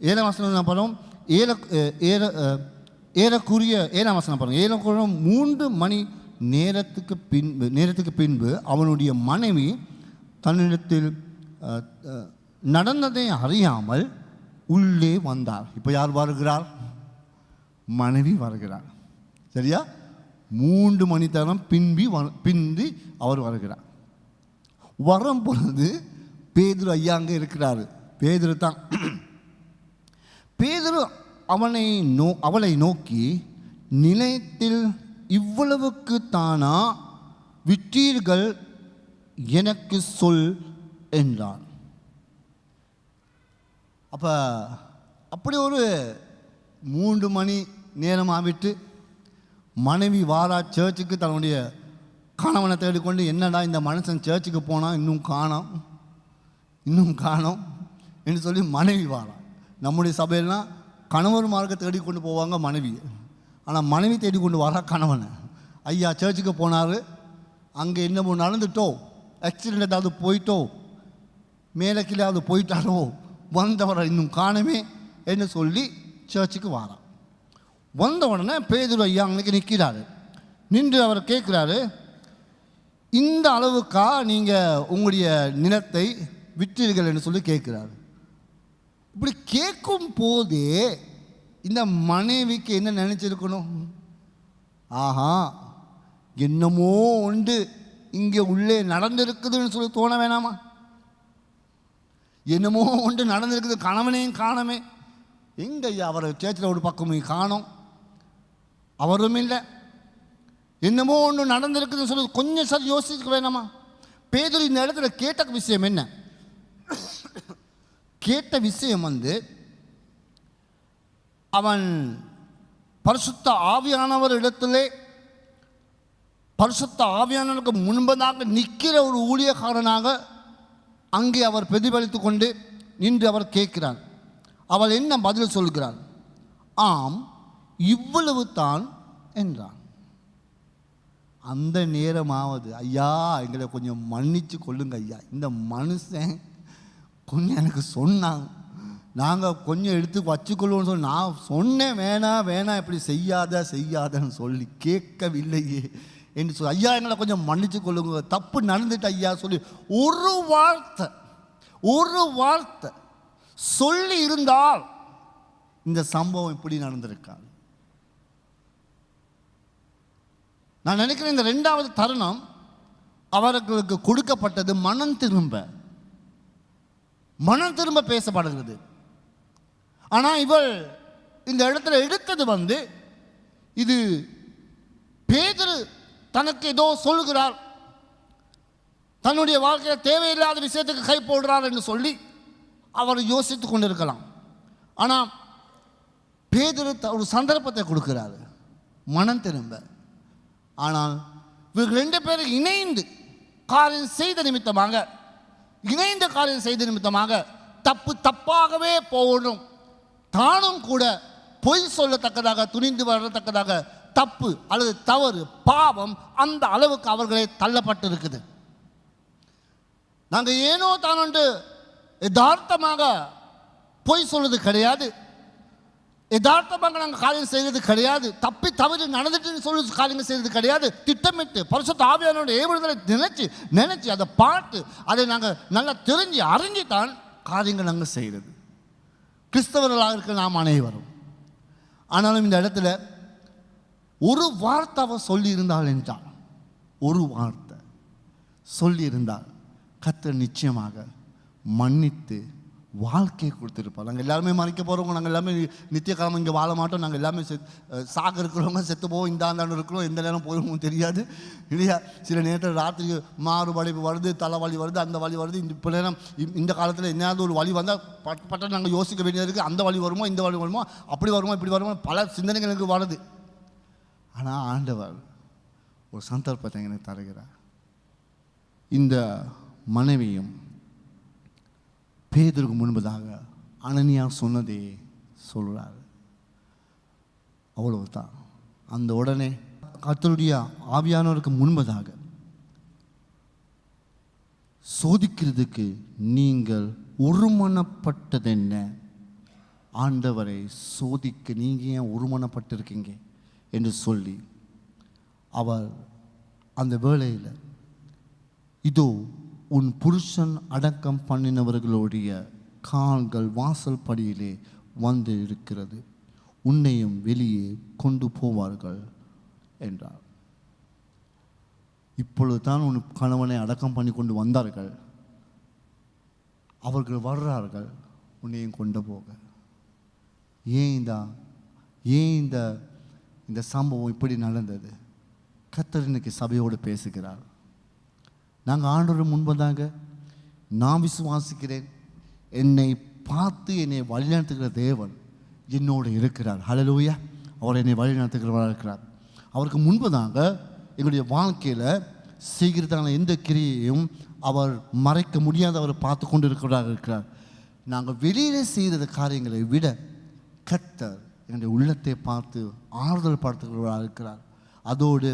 7ஆம் வசனம் படம் ஏறக்குரிய 7ஆம் வசனம் பாருங்கள். ஏறக்குரிய 3 மணி நேரத்துக்கு பின்பு அவனுடைய மனைவி தன்னிடத்தில் நடந்ததை அறியாமல் உள்ளே வந்தார். இப்போ யார் வருகிறார்? மனைவி வருகிறார். சரியா? 3 மணி நேரம் பிந்தி அவர் வருகிறார். வரும் பொழுது பேதுரு ஐயா அங்கே இருக்கிறார். பேதுரு தான். பேதுரு அவளை நோக்கி, நிலையத்தில் இவ்வளவுக்கு தானா விற்றீர்கள், எனக்கு சொல் என்றான். அப்படி ஒரு 3 மணி நேரம் ஆகிட்டு மனைவி வாரா சர்ச்சுக்கு தன்னுடைய கணவனை தேடிக்கொண்டு, என்னடா இந்த மனுஷன் சர்ச்சுக்கு போனால் இன்னும் காணோம் என்று சொல்லி மனைவி வாரா. நம்முடைய சபையெல்லாம் கணவர் மார்க்க தேடிக்கொண்டு போவாங்க மனைவி, ஆனால் மனைவி தேடிக்கொண்டு வரா கணவனை. ஐயா சர்ச்சுக்கு போனார், அங்கே என்ன நடந்துட்டோ, ஆக்சிடெண்ட் ஏதாவது போயிட்டோ, மேலே கீழே போயிட்டாரோ, வந்தவரை இன்னும் காணுமே என்று சொல்லி சர்ச்சுக்கு வாரான். வந்த உடனே பேதுரு ஐயா அன்னைக்கு நிற்கிறாரு. நின்று அவர் கேட்குறாரு, இந்த அளவுக்கா நீங்கள் உங்களுடைய நிலத்தை விற்றீர்கள் என்று சொல்லி கேட்குறாரு. இப்படி கேட்கும் போதே இந்த மனைவிக்கு என்ன நினச்சிருக்கணும்? ஆஹா, என்னமோ ஒன்று இங்கே உள்ளே நடந்திருக்குதுன்னு சொல்லி தோண வேணாமா? என்னமோ ஒன்று நடந்திருக்குது, கணவனையும் காணமே, எங்கே ஐயா அவரை சேர்ச்சில் ஒரு பக்கமும் காணோம், அவரும் இல்லை, என்னமோ ஒன்று நடந்திருக்குதுன்னு சொல்லி கொஞ்சம் சார் யோசிக்க வேணாமா? பேதுரு இந்த இடத்துல கேட்ட விஷயம் என்ன? கேட்ட விஷயம் அவன் பரிசுத்த ஆவியானவர் இடத்திலே பரிசுத்த ஆவியானவருக்கு முன்பதாக நிற்கிற ஒரு ஊழியக்காரனாக அங்கே அவர் பிரதிபலித்து கொண்டு நின்று அவர் கேட்கிறார். அவள் என்ன பதில் சொல்கிறாள்? ஆம், இவ்வளவு தான் என்றான். அந்த நேரமாவது, ஐயா எங்களை கொஞ்சம் மன்னிச்சு கொள்ளுங்க ஐயா, இந்த மனுஷன் கொஞ்சம் எனக்கு சொன்னாங்க, நாங்கள் கொஞ்சம் எடுத்து வச்சுக்கொள்வோன்னு சொல்லி நான் சொன்னேன், வேணாம் வேணாம் இப்படி செய்யாதன்னு சொல்லி கேட்கவில்லையே என்று சொல்லி, ஐயா எங்களை கொஞ்சம் மன்னிச்சு கொள்ளுங்க, தப்பு நடந்துட்டு ஐயா சொல்லி ஒரு வார்த்தை சொல்லி இருந்தால் இந்த சம்பவம் இப்படி நடந்திருக்காது. நான் நினைக்கிறேன் இந்த 2வது தருணம் அவர்களுக்கு கொடுக்கப்பட்டது மனம் திரும்ப பேசப்படுகிறது. ஆனால் இவள் இந்த இடத்துல எடுத்தது இது பேதுரு தனக்கு ஏதோ சொல்கிறார், தன்னுடைய வாழ்க்கையில் தேவையில்லாத விஷயத்துக்கு கை போடுறார் என்று சொல்லி அவர் யோசித்து கொண்டிருக்கலாம். ஆனால் பேதுரு ஒரு சந்தர்ப்பத்தை கொடுக்கிறார் மனம் திரும்ப. ஆனால் இவர்கள் 2 பேரும் இணைந்து காரியம் செய்த நிமித்தமாக தப்பாகவே போகணும், தானும் கூட பொய் சொல்லத்தக்கதாக துணிந்து வரத்தக்கதாக தப்பு அல்லது தவறு பாவம் அந்த அளவுக்கு அவர்களே தள்ளப்பட்டு இருக்குது. நாங்கள் ஏனோ தானொன்று யதார்த்தமாக பொய் சொல்வது கிடையாது, யதார்த்தமாக நாங்கள் காரியம் செய்வது கிடையாது, தப்பி தவறு நடந்துட்டுன்னு சொல்லி காரியங்கள் செய்வது கிடையாது. திட்டமிட்டு பரிசுத்த ஆவியானவரோட ஏவுதலை நினைச்சு அதை பார்த்து அதை நாங்கள் நல்லா தெரிஞ்சு அறிஞ்சு தான் காரியங்கள் நாங்கள் செய்கிறது. கிறிஸ்தவர்களாக இருக்க நாம் அனைவரும். ஆனாலும் இந்த இடத்துல ஒரு வார்த்தை அவர் சொல்லியிருந்தாள் என்றால், ஒரு வார்த்தை சொல்லியிருந்தால் கர்த்தர் நிச்சயமாக மன்னித்து வாழ்க்கையை கொடுத்துருப்பார். நாங்கள் எல்லாருமே மறைக்க போகிறவங்க, நாங்கள் எல்லாமே நித்திய காலம் இங்கே வாழ மாட்டோம், நாங்கள் எல்லாமே சாக இருக்கிறவங்க, செத்து போவோம், இந்தாண்டாண்டு இருக்கிறோம், எந்த நேரம் போயிடுவோம் தெரியாது இல்லையா? சில நேரத்தில் ராத்திரி மாறுபடைப்பு வருது, தலைவலி வருது, அந்த வலி வருது. இப்போ நேரம் இந்த காலத்தில் என்னது ஒரு வலி வந்தால் பட்ட நாங்கள் யோசிக்க வேண்டியது இருக்குது, அந்த வலி வருமோ இந்த வலி வருமோ, அப்படி வருமோ இப்படி வருமோ, பல சிந்தனைகள் எனக்கு வருது. ஆனால் ஆண்டவர் ஒரு சந்தர்ப்பத்தை எனக்கு தருகிறார். இந்த மனைவியும் பேதுருக்கு முன்பதாக அனனியா சொன்னதே சொல்கிறார். அவ்வளவுதான். அந்த உடனே கர்த்தருடைய ஆவியானவருக்கு முன்பதாக சோதிக்கிறதுக்கு நீங்கள் ஒருமனப்பட்டதென்ன? ஆண்டவரை சோதிக்க நீங்கள் ஏன் ஒருமனப்பட்டிருக்கீங்க என்று சொல்லி அவர் அந்த வேளையில், இதோ உன் புருஷன் அடக்கம் பண்ணினவர்களுடைய கால்கள் வாசல் படியிலே வந்து இருக்கிறது, உன்னையும் வெளியே கொண்டு போவார்கள் என்றார். இப்பொழுது தான் உன் கணவனை அடக்கம் பண்ணி கொண்டு வந்தார்கள், அவர்கள் வர்றார்கள் உன்னையும் கொண்டு போக. ஏன் இந்த சம்பவம் இப்படி நடந்தது? கர்த்தர் இன்னைக்கு சபையோடு பேசுகிறார். நாங்கள் ஆண்டவர் முன்பதாக நான் விசுவாசிக்கிறேன், என்னை பார்த்து என்னை வழிநடத்துகிற தேவன் என்னோடு இருக்கிறார். ஹல்லேலூயா. அவர் என்னை வழிநடத்துகிறவராக இருக்கிறார். அவருக்கு முன்பதாக எங்களுடைய வாழ்க்கையில் செய்கிறதான எந்த கிரியையும் அவர் மறைக்க முடியாத அவர் பார்த்து கொண்டு இருக்கிறார். நாங்கள் வெளியிலே செய்த காரியங்களை விட கர்த்தர் என்னுடைய உள்ளத்தை பார்த்து ஆறுதல் படுத்துகிறவராக இருக்கிறார். அதோடு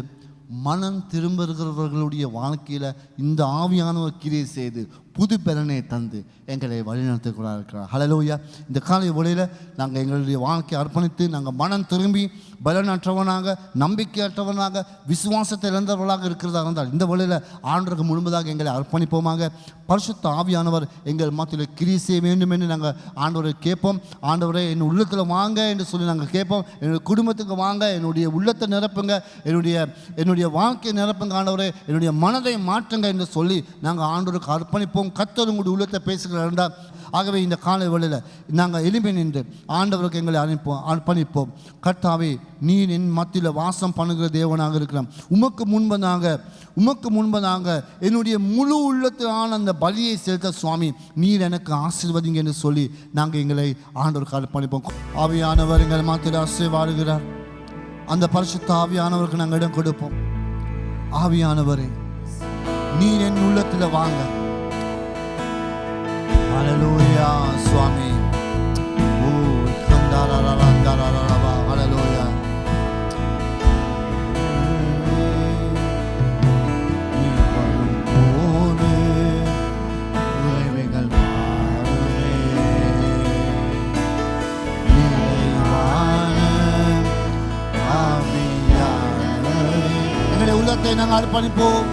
மனம் திரும்புகிறவர்களுடைய வாழ்க்கையில் இந்த ஆவியானவர் கிரியை செய்து புது பலனை தந்து எங்களை வழிநடத்தக்கூடாது இருக்கிறார். ஹல்லேலூயா. இந்த காலை வேளையில் நாங்கள் எங்களுடைய வாழ்க்கையை அர்ப்பணித்து நாங்கள் மனம் திரும்பி பலனற்றவனாக நம்பிக்கையற்றவனாக விசுவாசத்தை இழந்தவர்களாக இருக்கிறதா இருந்தால் இந்த வேளையில் ஆண்டவருக்கு முழுவதாக எங்களை அர்ப்பணிப்போமாக. பரிசுத்த ஆவியானவர் எங்கள் மத்தியில் கிரியை செய்ய வேண்டும் என்று நாங்கள் ஆண்டவரை கேட்போம். ஆண்டவரை என் உள்ளத்தில் வாங்க என்று சொல்லி நாங்கள் கேட்போம். என்னுடைய குடும்பத்துக்கு வாங்க, என்னுடைய உள்ளத்தை நிரப்புங்க, என்னுடைய வாழ்க்கையை நிரப்புங்க ஆண்டவரே, என்னுடைய மனதை மாற்றுங்க என்று சொல்லி நாங்கள் ஆண்டவருக்கு அர்ப்பணிப்போம். கர்த்தர் உங்களுடைய உள்ளத்தை பேசுகிறார். ஆகவே இந்த காலை வேளையில் நாங்கள் எளிமை நின்று ஆண்டவருக்கு எங்களை அர்ப்பணிப்போம். கர்த்தாவே, நீர் என் மத்தியில் வாசம் பண்ணுகிற தேவனாக இருக்கிறோம். உமக்கு முன்பதாக என்னுடைய முழு உள்ளத்திலான அந்த பலியை செலுத்த சுவாமி நீர் எனக்கு ஆசீர்வதிங்க என்று சொல்லி நாங்கள் எங்களை ஆண்டவருக்கு அர்ப்பணிப்போம். ஆவியானவர் எங்கள் மத்தியில் ஆசீர்வாடுகிறார். அந்த பரிசுத்த ஆவியானவருக்கு நாங்கள் இடம் கொடுப்போம். ஆவியானவரே, நீர் என் உள்ளத்தில் வாங்க. ஹல்லேலூயா சுவாமி. ஓ கந்தாரரரந்தரரரவா. ஹல்லேலூயா. நீ வரும்போது உறவுகள் மாறுமே. நிறைவான ஆவியானவரே, எங்களுடைய உள்ளத்தை நாங்கள் அர்ப்பணிப்போம்.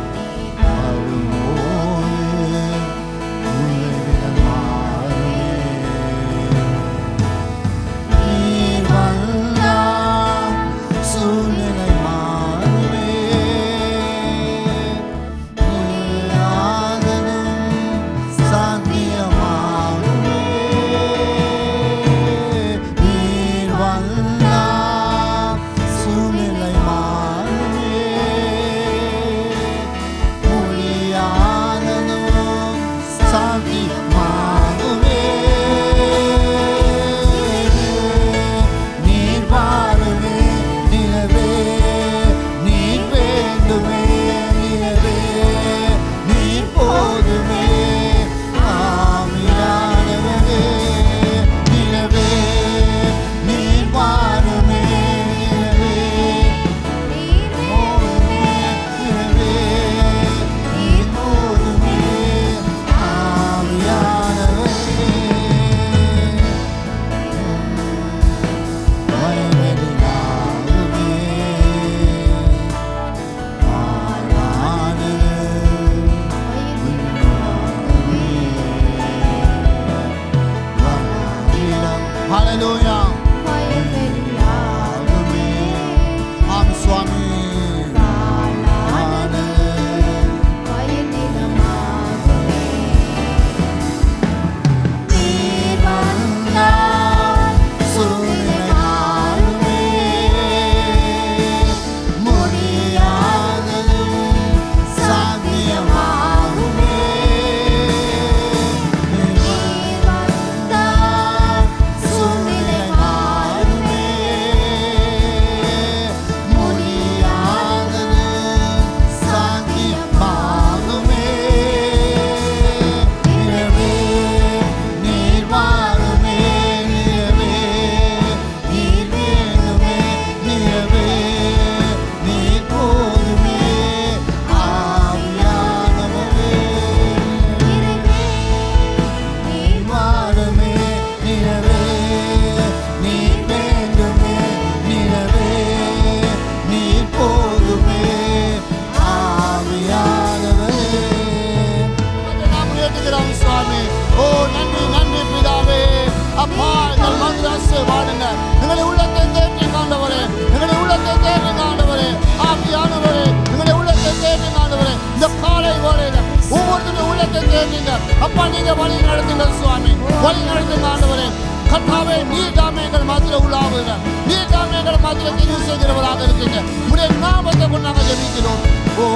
அப்பா நீங்க வழி நடத்துங்க சுவாமி, வழி நடத்துங்க ஆண்டவரே. கர்த்தாவே, நீர் தாமே எங்கள் மத்தியில் உள்ளாவுங்க, நீர் தாமே எங்கள் மத்தியில் தெரிவு செய்கிறவராக இருக்கீங்க. உடைய நாமத்தை கொண்டு நாங்கள் ஜெபிக்கிறோம். ஓ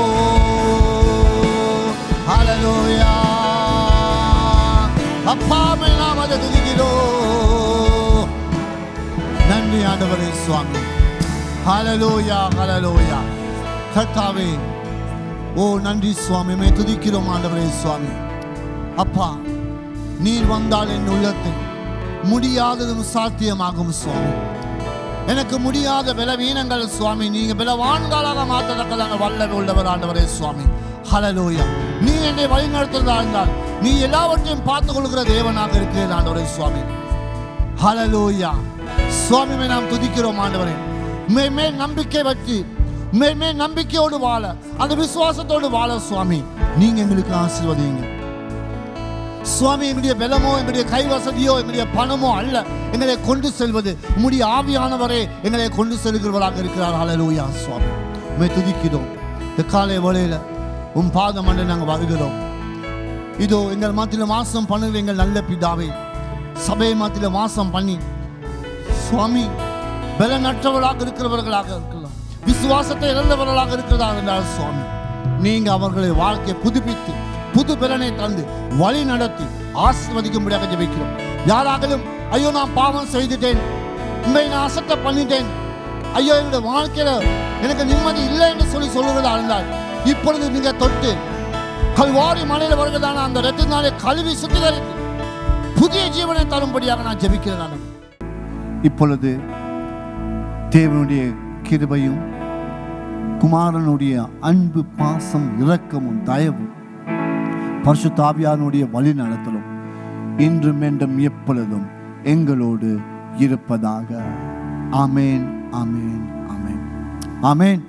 ஹல்லேலூயா. அப்பாவே நாமத்தை துதிக்கிறோம். நன்றி ஆண்டவரே சுவாமி. ஹல்லேலூயா ஹல்லேலூயா. கர்த்தாவே, ஓ நன்றி சுவாமி, மே துதிக்கிறோம் ஆண்டவரே சுவாமி. அப்பா, நீர் வந்தால் என் உள்ளத்தில் முடியாததும் சாத்தியமாகும் சுவாமி. எனக்கு முடியாத பலவீனங்கள் சுவாமி நீங்க பலவான்களாக மாற்றத்தக்கதான வல்லமை உள்ளவர் ஆண்டவரே சுவாமி. ஹல்லேலூயா. நீ என்னை வழி நடத்துறதா இருந்தால் நீ எல்லாவற்றையும் பார்த்து கொள்கிற தேவனாக இருக்கிறேன் ஆண்டவரே சுவாமி. ஹல்லேலூயா. சுவாமியை நாம் துதிக்கிறோம் ஆண்டவரே. மேன்மே நம்பிக்கை வச்சு மேன்மே நம்பிக்கையோடு வாழ, அந்த விசுவாசத்தோடு வாழ சுவாமி நீங்க எங்களுக்கு ஆசீர்வதிங்க சுவாமி. எங்களுடைய பலமோ எங்களுடைய கைவசதியோ எங்களுடைய பணமோ அல்ல எங்களை கொண்டு செல்வது, உம்முடைய ஆவியானவரே எங்களை கொண்டு செல்கிறவராக இருக்கிறார். ஹல்லேலூயா சுவாமி. உம்மை துதிக்கிறோம். இந்த காலை வேளையில உம் பாதம் அண்டை நாங்கள் வருகிறோம். இதோ எங்கள் மத்தியில் வாசம் பண்ணுகிற எங்கள் நல்ல பிதாவே, சபை மத்தியில் வாசம் பண்ணி சுவாமி பலனற்றவர்களாக இருக்கிறவர்களாக இருக்கலாம், விசுவாசத்தை இழந்தவர்களாக இருக்கிறதா என்றால் சுவாமி நீங்க அவர்களை வாழ்க்கையை புதுப்பித்து புது பலனை தந்து வழி நடத்தி ஆசீர்வதிக்கும்படியாக ஜெபிக்கிறோம். யாராகலும் ஐயோ நான் பாவம் செய்துட்டேன், உண்மை நான் அசட்டை பண்ணிட்டேன், ஐயோ என்னுடைய வாழ்க்கையில எனக்கு நிம்மதி இல்லை என்று சொல்லுவதா இருந்தால் இப்பொழுது நீங்க தொட்டு கல்வாரி மலையில் வருகிறதான அந்த இரத்தினாலே கழுவி சுத்திகரித்து புதிய ஜீவனை தரும்படியாக நான் ஜெபிக்கிறேன். இப்பொழுது தேவனுடைய கிருபையும் குமாரனுடைய அன்பு பாசம் இரக்கமும் தயவும் பரிசுத்த ஆவியானுடைய வழி நடத்தலும் இன்றும் என்றும் எப்பொழுதும் எங்களோடு இருப்பதாக. ஆமேன், ஆமேன், ஆமேன், ஆமேன்.